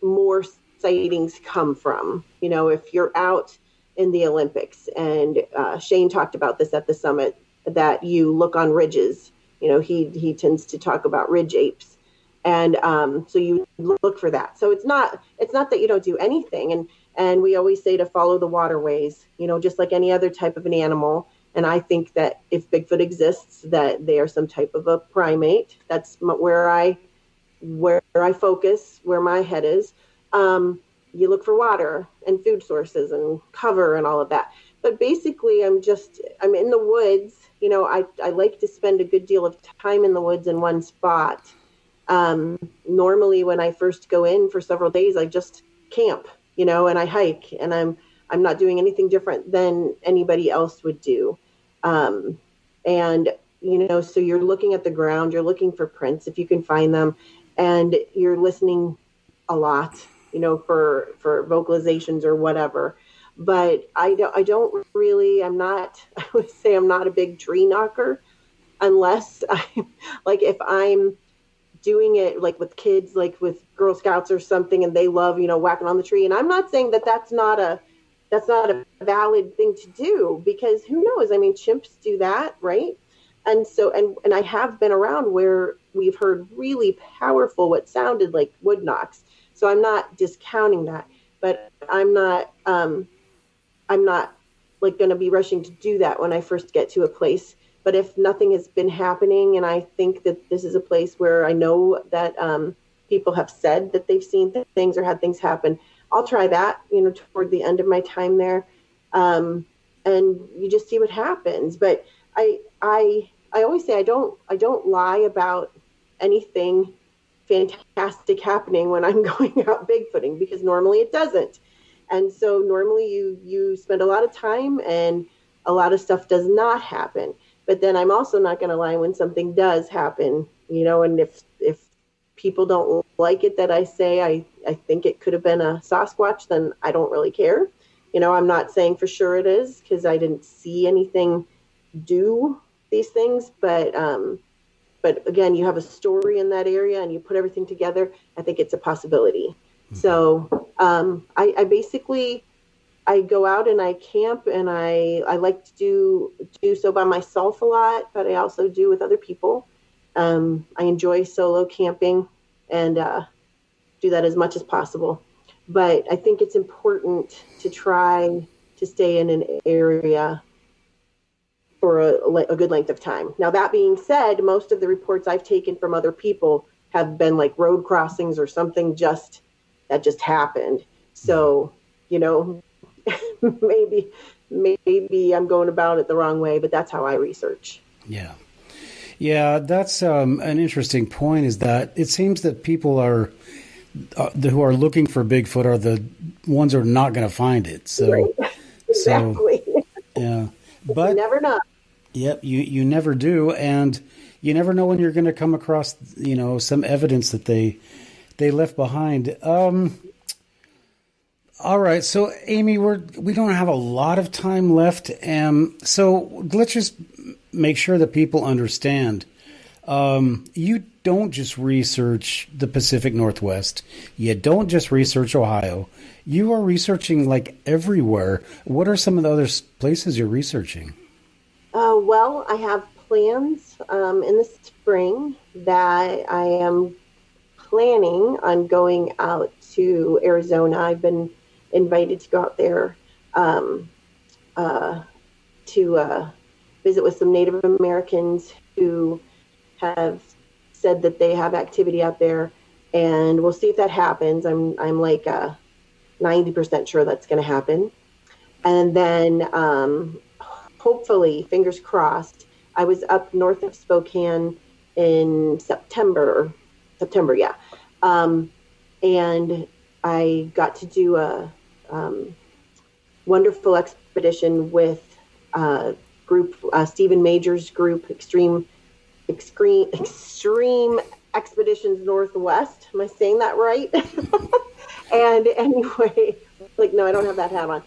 more sightings come from. If you're out in the Olympics, and Shane talked about this at the summit, that you look on ridges. He tends to talk about ridge apes, And so you look for that. So it's not that you don't do anything. And we always say to follow the waterways, just like any other type of an animal. And I think that if Bigfoot exists, that they are some type of a primate. That's where I focus, where my head is. You look for water and food sources and cover and all of that. But basically, I'm in the woods. I like to spend a good deal of time in the woods in one spot. Normally, when I first go in for several days, I just camp, and I hike, and I'm not doing anything different than anybody else would do. And, so you're looking at the ground, you're looking for prints if you can find them, and you're listening a lot, for vocalizations or whatever. But I would say I'm not a big tree knocker unless if I'm doing it like with kids, like with Girl Scouts or something, and they love, whacking on the tree. And I'm not saying that that's not a valid thing to do, because who knows? I mean, chimps do that, right? And so, and I have been around where we've heard really powerful, what sounded like wood knocks. So I'm not discounting that, but I'm not like going to be rushing to do that when I first get to a place. But if nothing has been happening, and I think that this is a place where I know that people have said that they've seen things or had things happen, I'll try that, toward the end of my time there. And you just see what happens. But I always say I don't lie about anything fantastic happening when I'm going out bigfooting, because normally it doesn't. And so normally you spend a lot of time and a lot of stuff does not happen. But then I'm also not going to lie when something does happen, and if people don't like it that I say I think it could have been a Sasquatch, then I don't really care. I'm not saying for sure it is, because I didn't see anything do these things. But again, you have a story in that area and you put everything together, I think it's a possibility. Mm-hmm. So I basically, I go out and I camp, and I like to do so by myself a lot, but I also do with other people. I enjoy solo camping and do that as much as possible. But I think it's important to try to stay in an area for a good length of time. Now, that being said, most of the reports I've taken from other people have been like road crossings or something that just happened. So, maybe I'm going about it the wrong way, but that's how I research. Yeah. Yeah, that's an interesting point, is that it seems that people who are looking for Bigfoot are the ones who are not going to find it. So, right. Exactly. So, yeah. But you never know. Yep, you never do, and you never know when you're going to come across, some evidence that they left behind. All right, so Amy, we don't have a lot of time left, so let's just make sure that people understand. You don't just research the Pacific Northwest. You don't just research Ohio. You are researching like everywhere. What are some of the other places you're researching? Well, I have plans in the spring that I am planning on going out to Arizona. I've been invited to go out there to visit with some Native Americans who have said that they have activity out there, and we'll see if that happens. I'm like 90% sure that's going to happen. And then hopefully, fingers crossed, I was up north of Spokane in September, yeah. And I got to do a wonderful expedition with group, Stephen Major's group, Extreme Expeditions Northwest. Am I saying that right? And anyway, no, I don't have that hat on.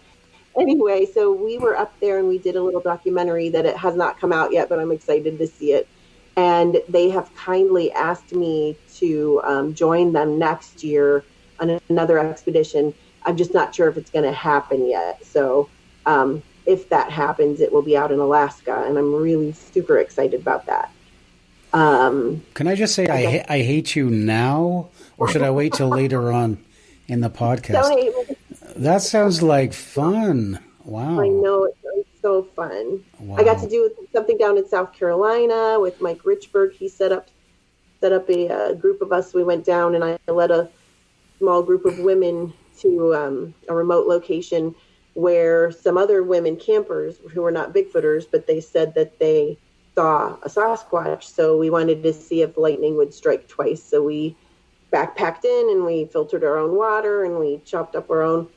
Anyway, so we were up there and we did a little documentary that it has not come out yet, but I'm excited to see it. And they have kindly asked me to join them next year on another expedition. I'm just not sure if it's going to happen yet. So if that happens, it will be out in Alaska, and I'm really super excited about that. Can I just say I hate you now, or should I wait till later on in the podcast? Don't hate me. That sounds like fun. Wow. I know, it sounds so fun. Wow. I got to do something down in South Carolina with Mike Richburg. He set up a group of us. We went down, and I led a small group of women to a remote location where some other women campers who were not Bigfooters, but they said that they saw a Sasquatch. So we wanted to see if lightning would strike twice. So we backpacked in, and we filtered our own water, and we chopped up our own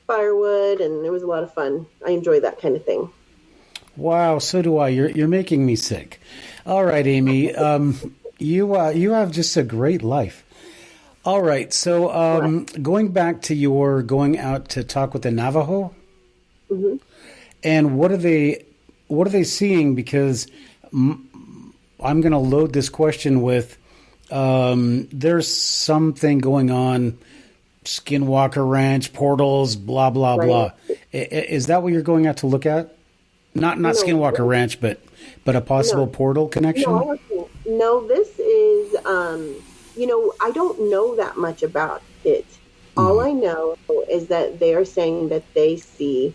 firewood, and it was a lot of fun. I enjoy that kind of thing. Wow, so do I. You're making me sick. All right, Amy. You have just a great life. All right, so going back to your going out to talk with the Navajo, mm-hmm. and what are they seeing? Because I'm going to load this question with there's something going on, Skinwalker Ranch, portals, blah blah right. blah. Is that what you're going out to look at? Not no, Skinwalker Ranch, but a possible portal connection. No, this is. I don't know that much about it. All I know is that they are saying that they see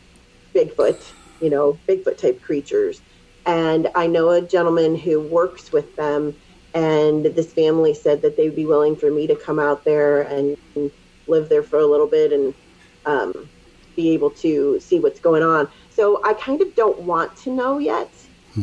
Bigfoot, Bigfoot type creatures. And I know a gentleman who works with them, and this family said that they'd be willing for me to come out there and live there for a little bit and be able to see what's going on. So I kind of don't want to know yet.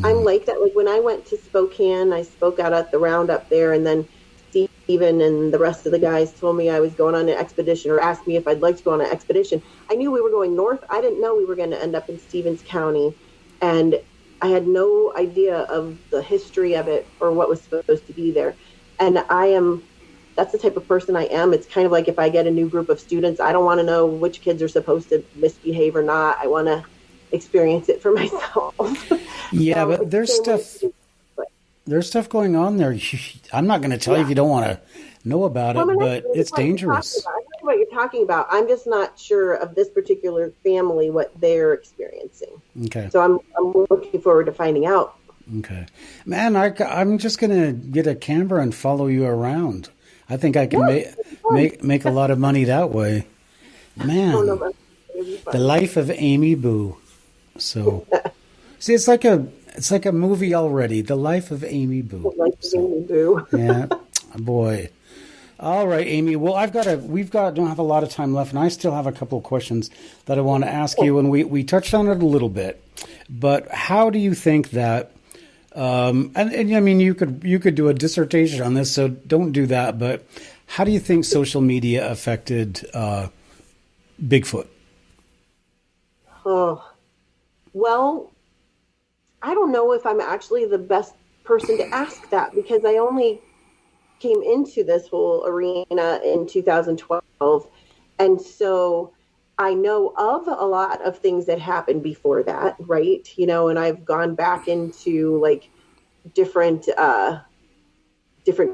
I'm like that. Like when I went to Spokane, I spoke out at the roundup there, and then Steven and the rest of the guys told me I was going on an expedition, or asked me if I'd like to go on an expedition. I knew we were going north. I didn't know we were going to end up in Stevens County, and I had no idea of the history of it or what was supposed to be there. And that's the type of person I am. It's kind of like if I get a new group of students, I don't want to know which kids are supposed to misbehave or not. I want to experience it for myself. Yeah, but there's stuff going on there. I'm not going to tell you if you don't want to know about it, but it's dangerous. I know what you're talking about. I'm just not sure of this particular family, what they're experiencing. Okay. So I'm looking forward to finding out. Okay. Man, I'm just going to get a camera and follow you around. I think I can make a lot of money that way. Man, the life of Amy Bue. So, see, it's like a movie already. The life of Amy Bue. The life of Amy Bue. Yeah, boy. All right, Amy. Well, don't have a lot of time left, and I still have a couple of questions that I want to ask you. And we touched on it a little bit, but how do you think that? And I mean, you could do a dissertation on this, so don't do that. But how do you think social media affected Bigfoot? Oh, well, I don't know if I'm actually the best person to ask that, because I only came into this whole arena in 2012. And so I know of a lot of things that happened before that, right? And I've gone back into like different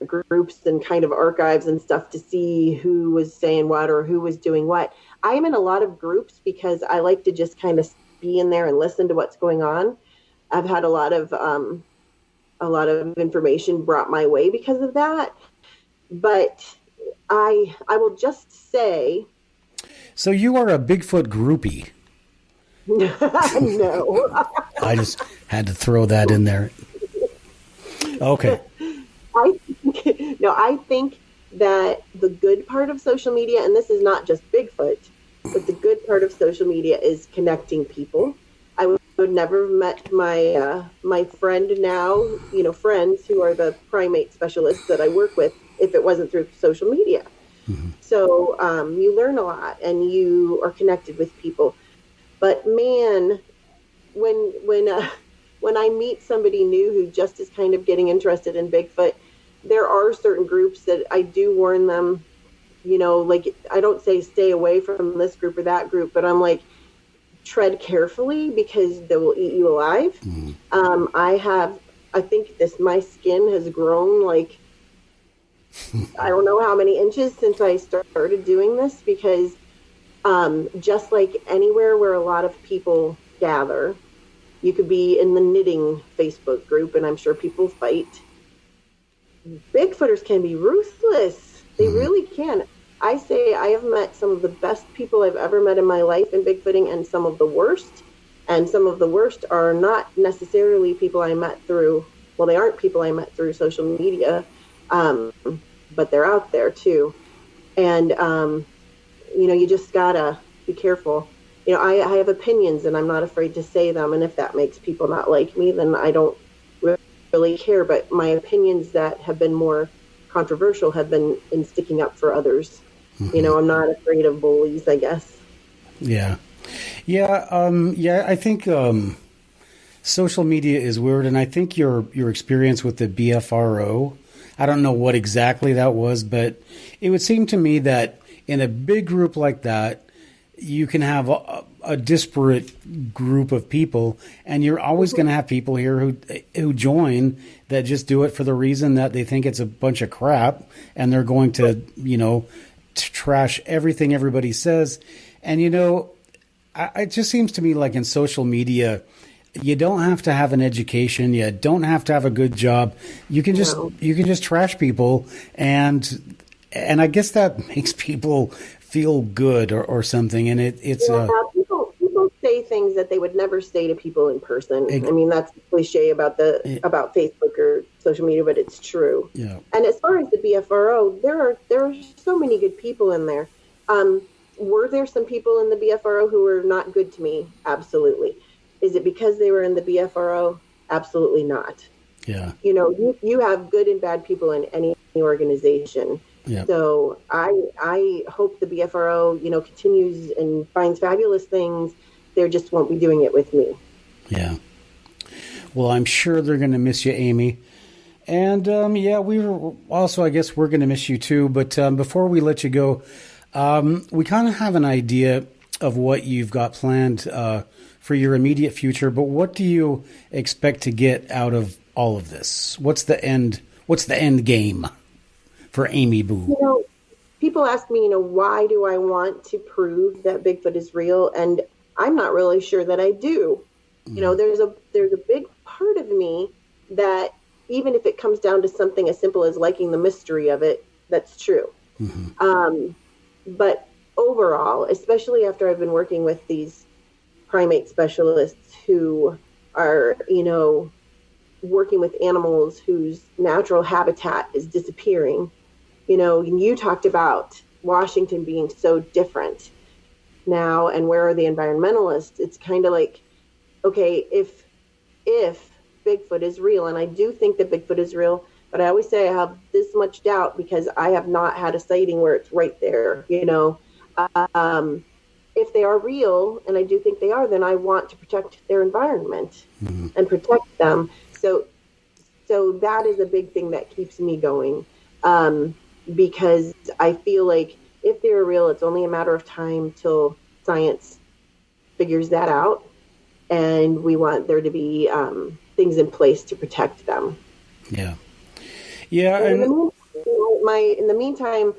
groups and kind of archives and stuff to see who was saying what or who was doing what. I am in a lot of groups because I like to just kind of be in there and listen to what's going on. I've had a lot of information brought my way because of that. But I will just say. So you are a Bigfoot groupie. No. I just had to throw that in there. Okay. I think that the good part of social media, and this is not just Bigfoot, but the good part of social media is connecting people. I would never have met my friend now, friends who are the primate specialists that I work with, if it wasn't through social media. Mm-hmm. So you learn a lot and you are connected with people. But man, when I meet somebody new who just is kind of getting interested in Bigfoot, there are certain groups that I do warn them, like I don't say stay away from this group or that group, but I'm like, tread carefully because they will eat you alive. Mm-hmm. I think my skin has grown like, I don't know how many inches since I started doing this, because just like anywhere where a lot of people gather, you could be in the knitting Facebook group, and I'm sure people fight. Bigfooters can be ruthless. They really can. I say I have met some of the best people I've ever met in my life in Bigfooting, and some of the worst. And some of the worst are not necessarily people I met through, well, they aren't people I met through social media, but they're out there too. And, you just gotta be careful. I have opinions and I'm not afraid to say them. And if that makes people not like me, then I don't really care. But my opinions that have been more controversial have been in sticking up for others. I'm not afraid of bullies, I guess. Yeah. I think social media is weird, and I think your experience with the BFRO, I don't know what exactly that was, but it would seem to me that in a big group like that, you can have a disparate group of people, and you're always going to have people here who join that just do it for the reason that they think it's a bunch of crap, and they're going to trash everything everybody says. And it just seems to me like in social media, you don't have to have an education, you don't have to have a good job. You can just trash people, and I guess that makes people feel good or something. And people say things that they would never say to people in person. I mean, that's a cliche about Facebook or social media, but it's true. Yeah. And as far as the BFRO, there are so many good people in there. Were there some people in the BFRO who were not good to me? Absolutely. Is it because they were in the BFRO? Absolutely not. Yeah. You have good and bad people in any organization. Yeah. So I hope the BFRO, continues and finds fabulous things. They just won't be doing it with me. Yeah. Well, I'm sure they're going to miss you, Amy. And we were also, I guess we're going to miss you too. But before we let you go, we kind of have an idea of what you've got planned for your immediate future. But what do you expect to get out of all of this? What's the end game for Amy Bue? People ask me, why do I want to prove that Bigfoot is real? And I'm not really sure that I do. There's a big part of me that even if it comes down to something as simple as liking the mystery of it, that's true. Mm-hmm. But overall, especially after I've been working with these primate specialists who are, working with animals whose natural habitat is disappearing, you talked about Washington being so different now, and where are the environmentalists? It's kind of like, okay, if Bigfoot is real, and I do think that Bigfoot is real, but I always say I have this much doubt because I have not had a sighting where it's right there, If they are real, and I do think they are, then I want to protect their environment and protect them. So that is a big thing that keeps me going, because I feel like if they're real, it's only a matter of time till science figures that out, and we want there to be things in place to protect them. Yeah. Yeah. And in the meantime,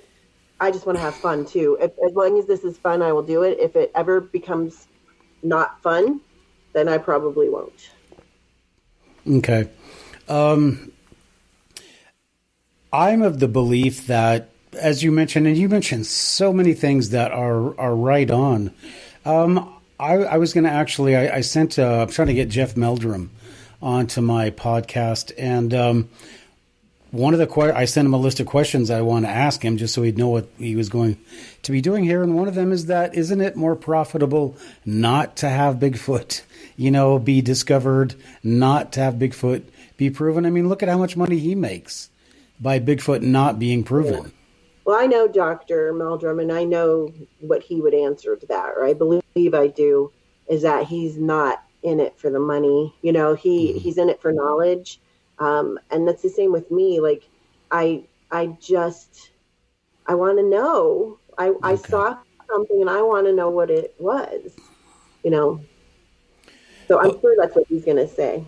I just want to have fun too. As long as this is fun, I will do it. If it ever becomes not fun, then I probably won't. Okay. I'm of the belief that, as you mentioned, and you mentioned so many things that are right on. I was going to actually, I'm trying to get Jeff Meldrum onto my podcast, and one of I sent him a list of questions I want to ask him just so he'd know what he was going to be doing here. And one of them is that, isn't it more profitable not to have Bigfoot, be discovered, not to have Bigfoot be proven? I mean, look at how much money he makes by Bigfoot not being proven. Yeah. Well, I know Dr. Meldrum, and I know what he would answer to that, or I believe I do, is that he's not in it for the money. He's in it for knowledge. And that's the same with me. Like, I want to know. I saw something and I want to know what it was, So I'm sure that's what he's going to say.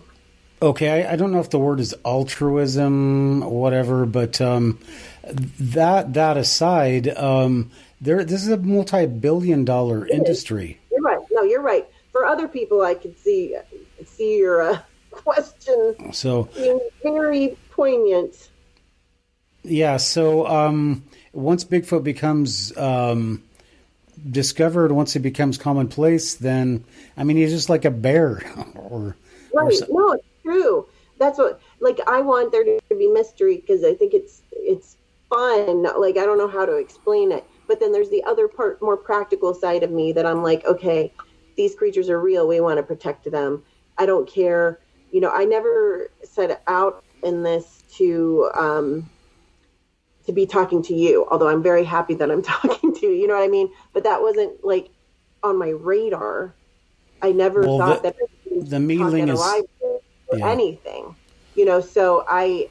Okay, I don't know if the word is altruism or whatever, but that aside, this is a multi-billion-dollar industry. You're right. No, you're right. For other people, I could see your question being very poignant. Yeah. So once Bigfoot becomes discovered, once it becomes commonplace, then I mean he's just like a bear, or Right. so, No, it's true. That's what, like, I want there to be mystery because I think it's fun. Like, I don't know how to explain it. But then there's the other part, more practical side of me that I'm like, okay, these creatures are real. We want to protect them. I don't care. I never set out in this to be talking to you, although I'm very happy that I'm talking to you. You know what I mean? But that wasn't like on my radar. I never well, thought that the talk mealing at a is library or yeah. anything. So I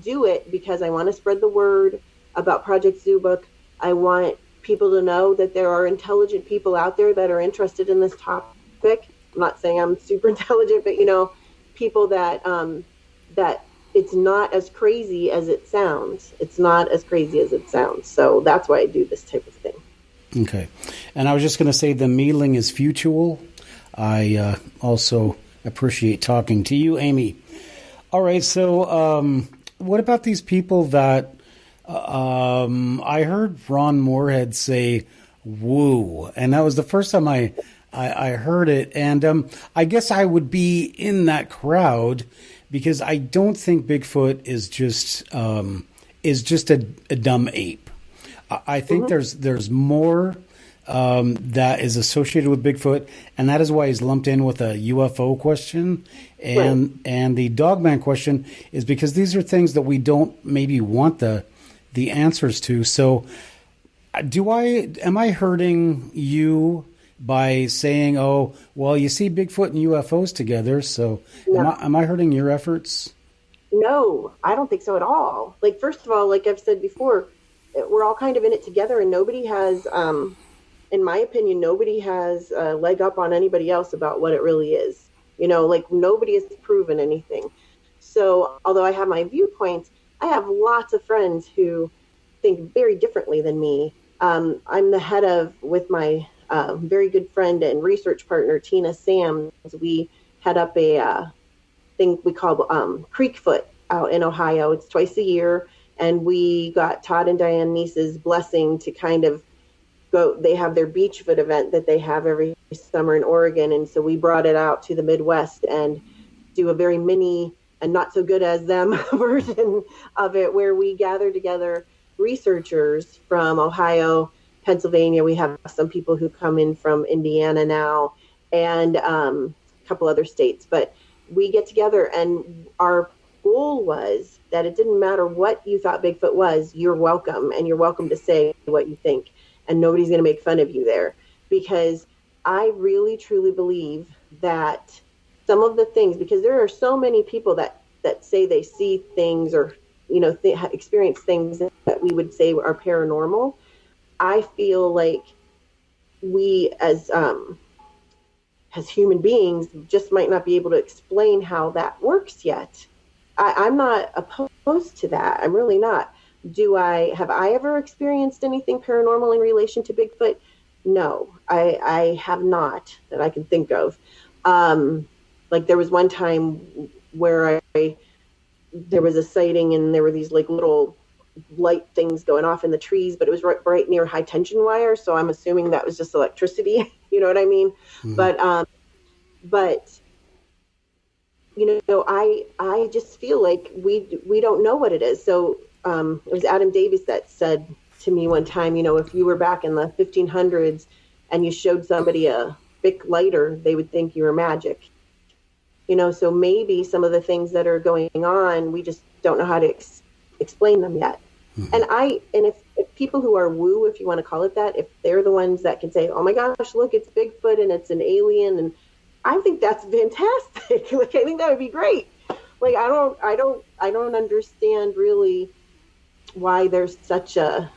do it because I want to spread the word about Project Zoobook. I want people to know that there are intelligent people out there that are interested in this topic. I'm not saying I'm super intelligent, but people that it's not as crazy as it sounds. It's not as crazy as it sounds. So that's why I do this type of thing. Okay. And I was just going to say the mealing is futual. I also appreciate talking to you, Amy. All right. So what about these people that I heard Ron Moorhead say woo, and that was the first time I heard it. And I guess I would be in that crowd because I don't think Bigfoot is just a dumb ape. I think there's more that is associated with Bigfoot, and that is why he's lumped in with a UFO question and the Dogman question is because these are things that we don't maybe want the answers to. So, am I hurting you by saying, "Oh, well, you see Bigfoot and UFOs together"? So, am I hurting your efforts? No, I don't think so at all. Like, first of all, like I've said before, we're all kind of in it together, and nobody has, in my opinion, nobody has a leg up on anybody else about what it really is. Like nobody has proven anything. So, although I have my viewpoints, I have lots of friends who think very differently than me. I'm the head with my very good friend and research partner, Tina Sams. We head up a thing we call Creekfoot out in Ohio. It's twice a year. And we got Todd and Diane Neese's blessing to kind of go. They have their Beachfoot event that they have every summer in Oregon. And so we brought it out to the Midwest and do a very mini and not so good as them version of it, where we gather together researchers from Ohio, Pennsylvania. We have some people who come in from Indiana now and a couple other states. But we get together, and our goal was that it didn't matter what you thought Bigfoot was, you're welcome, and you're welcome to say what you think, and nobody's going to make fun of you there. Because I really, truly believe that some of the things, because there are so many people that say they see things or experience things that we would say are paranormal. I feel like we as human beings just might not be able to explain how that works yet. I'm not opposed to that. I'm really not. Have I ever experienced anything paranormal in relation to Bigfoot? No, I have not that I can think of. Like there was one time where there was a sighting and there were these like little light things going off in the trees, but it was right near high tension wire. So I'm assuming that was just electricity. You know what I mean? Mm-hmm. But I just feel like we don't know what it is. So it was Adam Davies that said to me one time, if you were back in the 1500s and you showed somebody a Bic lighter, they would think you were magic. So maybe some of the things that are going on, we just don't know how to explain them yet. Mm-hmm. And if people who are woo, if you want to call it that, if they're the ones that can say, oh my gosh, look, it's Bigfoot and it's an alien, and I think that's fantastic. Like, I think that would be great. Like, I don't understand really why there is such a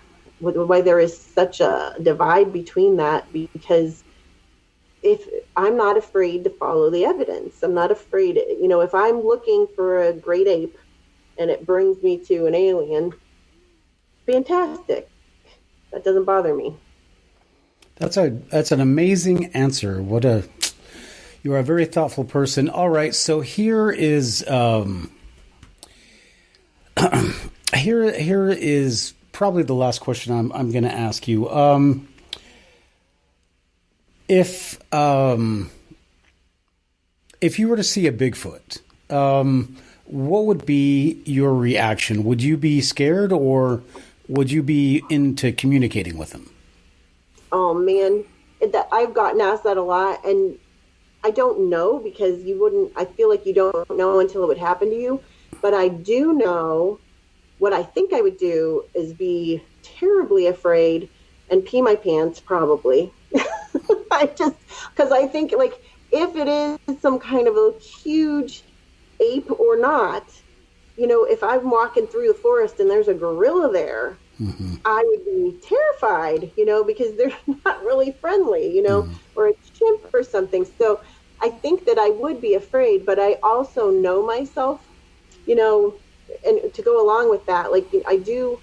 divide between that, because if I'm not afraid to follow the evidence, I'm not afraid, if I'm looking for a great ape and it brings me to an alien, fantastic. That doesn't bother me. That's an amazing answer. You are a very thoughtful person. All right, so here is here is probably the last question I'm going to ask you. If you were to see a Bigfoot, what would be your reaction? Would you be scared, or would you be into communicating with him? Oh man, I've gotten asked that a lot, and I don't know, because you wouldn't. I feel like you don't know until it would happen to you. But I do know what I think I would do is be terribly afraid and pee my pants, probably. Because I think, like, if it is some kind of a huge ape or not, if I'm walking through the forest and there's a gorilla there, mm-hmm. I would be terrified, because they're not really friendly, mm-hmm. or a chimp or something. So I think that I would be afraid, but I also know myself, and to go along with that, like, I do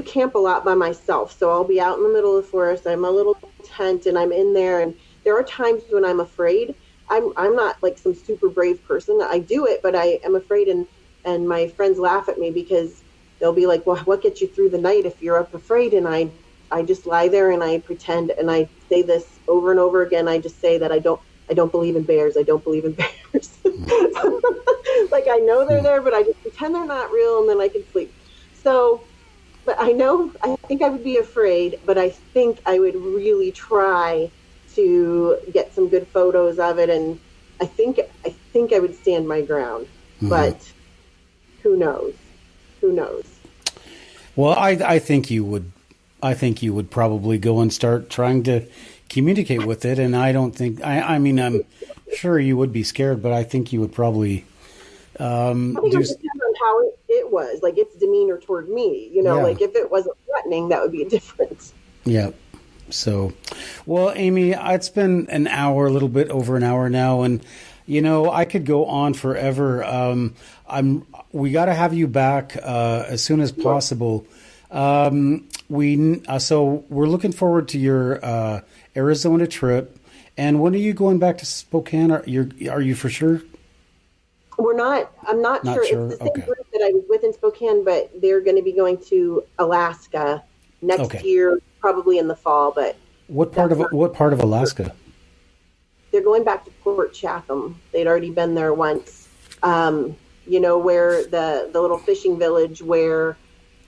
camp a lot by myself. So I'll be out in the middle of the forest. I'm a little tent and I'm in there, and there are times when I'm afraid. I'm not like some super brave person. I do it, but I am afraid, and my friends laugh at me because they'll be like, well, what gets you through the night if you're up afraid? And I just lie there and I pretend, and I say this over and over again. I just say that I don't believe in bears. I don't believe in bears. Like, I know they're there, but I just pretend they're not real, and then I can sleep. So, but I think I would be afraid, but I think I would really try to get some good photos of it, and I think I would stand my ground. Mm-hmm. But who knows? Well, I think you would. I think you would probably go and start trying to communicate with it, and I don't think. I mean, I'm sure you would be scared, but I think you would probably. I think it depends on how it was, like its demeanor toward me. Yeah. Like if it wasn't threatening, that would be a difference. Yeah. So, well, Amy, it's been an hour, a little bit over an hour now, and I could go on forever. We got to have you back as soon as possible. So we're looking forward to your Arizona trip. And when are you going back to Spokane? Are you for sure? We're not. I'm not sure. It's the same group that I was with in Spokane, but they're going to be going to Alaska next year, probably in the fall. But what part of Alaska? They're going back to Port Chatham. They'd already been there once. Where the little fishing village where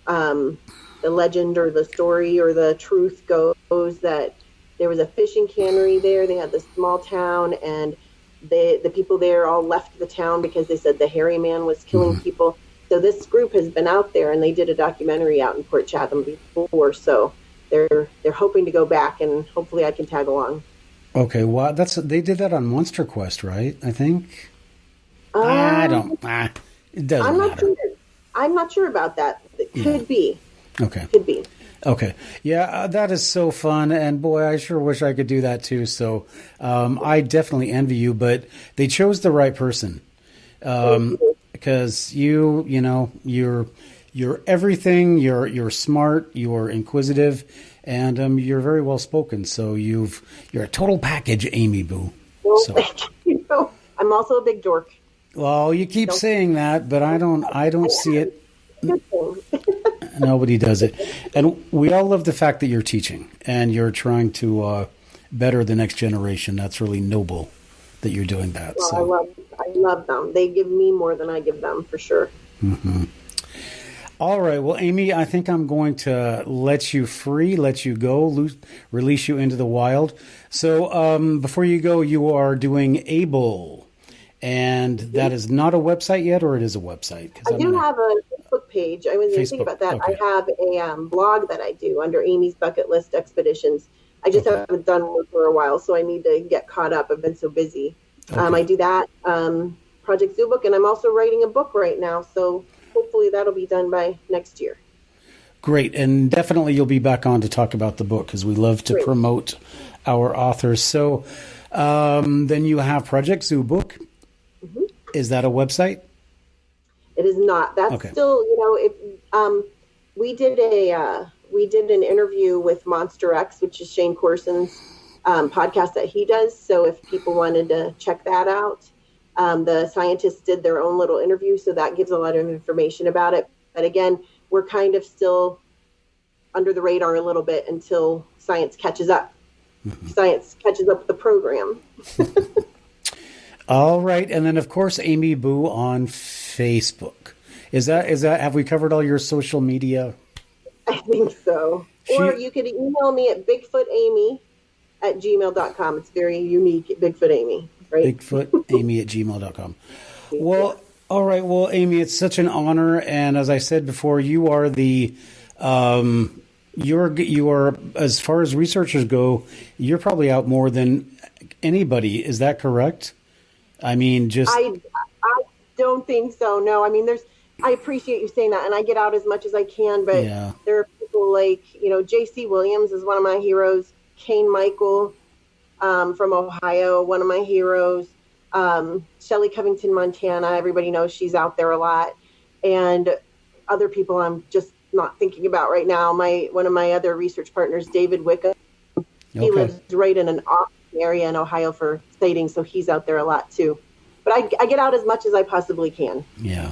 the legend or the story or the truth goes that there was a fishing cannery there. They had this small town, and the people there all left the town because they said the hairy man was killing people. So this group has been out there, and they did a documentary out in Port Chatham before. So they're hoping to go back, and hopefully I can tag along. Okay, well, they did that on Monster Quest, right? I think. It doesn't matter. I'm not sure about that. It could be. Okay. Could be. Okay. Yeah, that is so fun. And boy, I sure wish I could do that too. So I definitely envy you, but they chose the right person. Because you're everything. You're smart, you're inquisitive, and you're very well spoken. So you're a total package, Amy Bue. Well, so. I'm also a big dork. Well, you keep saying that, but I don't see it. Nobody does it. And we all love the fact that you're teaching and you're trying to better the next generation. That's really noble that you're doing that. Well, so. I love them. They give me more than I give them, for sure. Mm-hmm. All right. Well, Amy, I think I'm going to let you free, let you go, release you into the wild. So before you go, you are doing Able. And that is not a website yet, or it is a website? I do have a Facebook page. I wasn't even thinking about that. Okay. I have a blog that I do under Amy's Bucket List Expeditions. I just haven't done one for a while, so I need to get caught up. I've been so busy. I do that, Project Zoobook, and I'm also writing a book right now, so hopefully that'll be done by next year. Great, and definitely you'll be back on to talk about the book, because we love to promote our authors. So then you have Project Zoobook. Mm-hmm. Is that a website? It is not. That's still, we did an interview with Monster X, which is Shane Corson's podcast that he does. So if people wanted to check that out, the scientists did their own little interview. So that gives a lot of information about it. But again, we're kind of still under the radar a little bit until science catches up. Science catches up with the program. All right. And then, of course, Amy Bue on Facebook. Is that, have we covered all your social media? I think so. Or you could email me at bigfootamy@gmail.com. It's very unique, Bigfoot Amy, right? bigfootamy@gmail.com. Well, all right. Well, Amy, it's such an honor. And as I said before, you are the, you are, as far as researchers go, you're probably out more than anybody. Is that correct? I mean, I don't think so. No, I mean, I appreciate you saying that, and I get out as much as I can, but there are people like, J.C. Williams is one of my heroes, Kane Michael from Ohio, one of my heroes, Shelley Covington, Montana, everybody knows she's out there a lot, and other people I'm just not thinking about right now. One of my other research partners, David Wickham, he lives right in an awesome area in Ohio for sightings, so he's out there a lot too. But I get out as much as I possibly can. Yeah.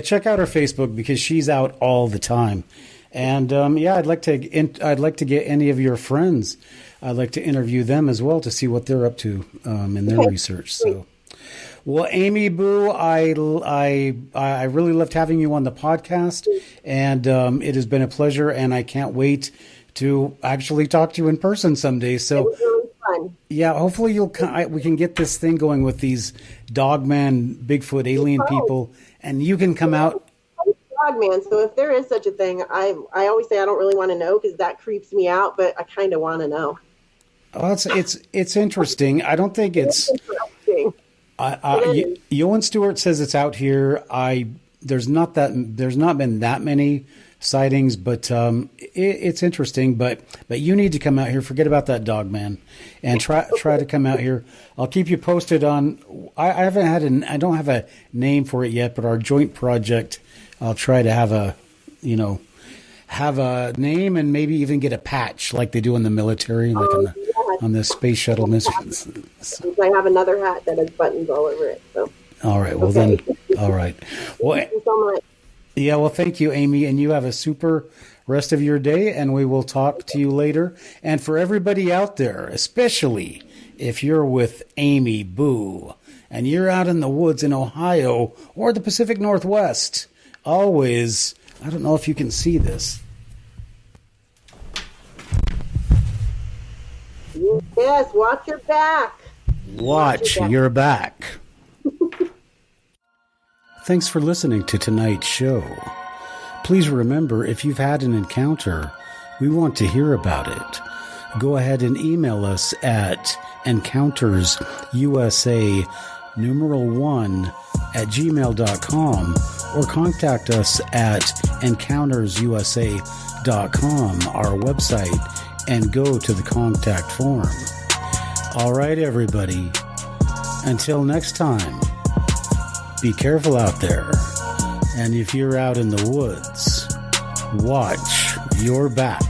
Check out her Facebook because she's out all the time. And I'd like to get any of your friends. I'd like to interview them as well to see what they're up to in their research. So, well, Amy Bue, I really loved having you on the podcast, and it has been a pleasure. And I can't wait to actually talk to you in person someday. So. Yeah, hopefully we can get this thing going with these dogman, Bigfoot, alien people, and you can come out. Dogman. So if there is such a thing, I always say I don't really want to know because that creeps me out, but I kind of want to know. Oh, it's interesting. I don't think it's. Interesting. Yoan Stewart says it's out here. There's not been that many sightings, but it's interesting. But you need to come out here. Forget about that dog man, and try to come out here. I'll keep you posted on. I don't have a name for it yet, but our joint project. I'll try to have a name and maybe even get a patch like they do in the military, like on the space shuttle missions. So. I have another hat that has buttons all over it. So. All right. Well then. All right. Well. Thank you so much. Yeah, well, thank you, Amy, and you have a super rest of your day, and we will talk to you later. And for everybody out there, especially if you're with Amy Bue and you're out in the woods in Ohio or the Pacific Northwest, always, I don't know if you can see this. Yes, watch your back. Watch your back. Thanks for listening to tonight's show. Please remember, if you've had an encounter, we want to hear about it. Go ahead and email us at encountersusa1@gmail.com or contact us at encountersusa.com, our website, and go to the contact form. All right, everybody. Until next time. Be careful out there, and if you're out in the woods, watch your back.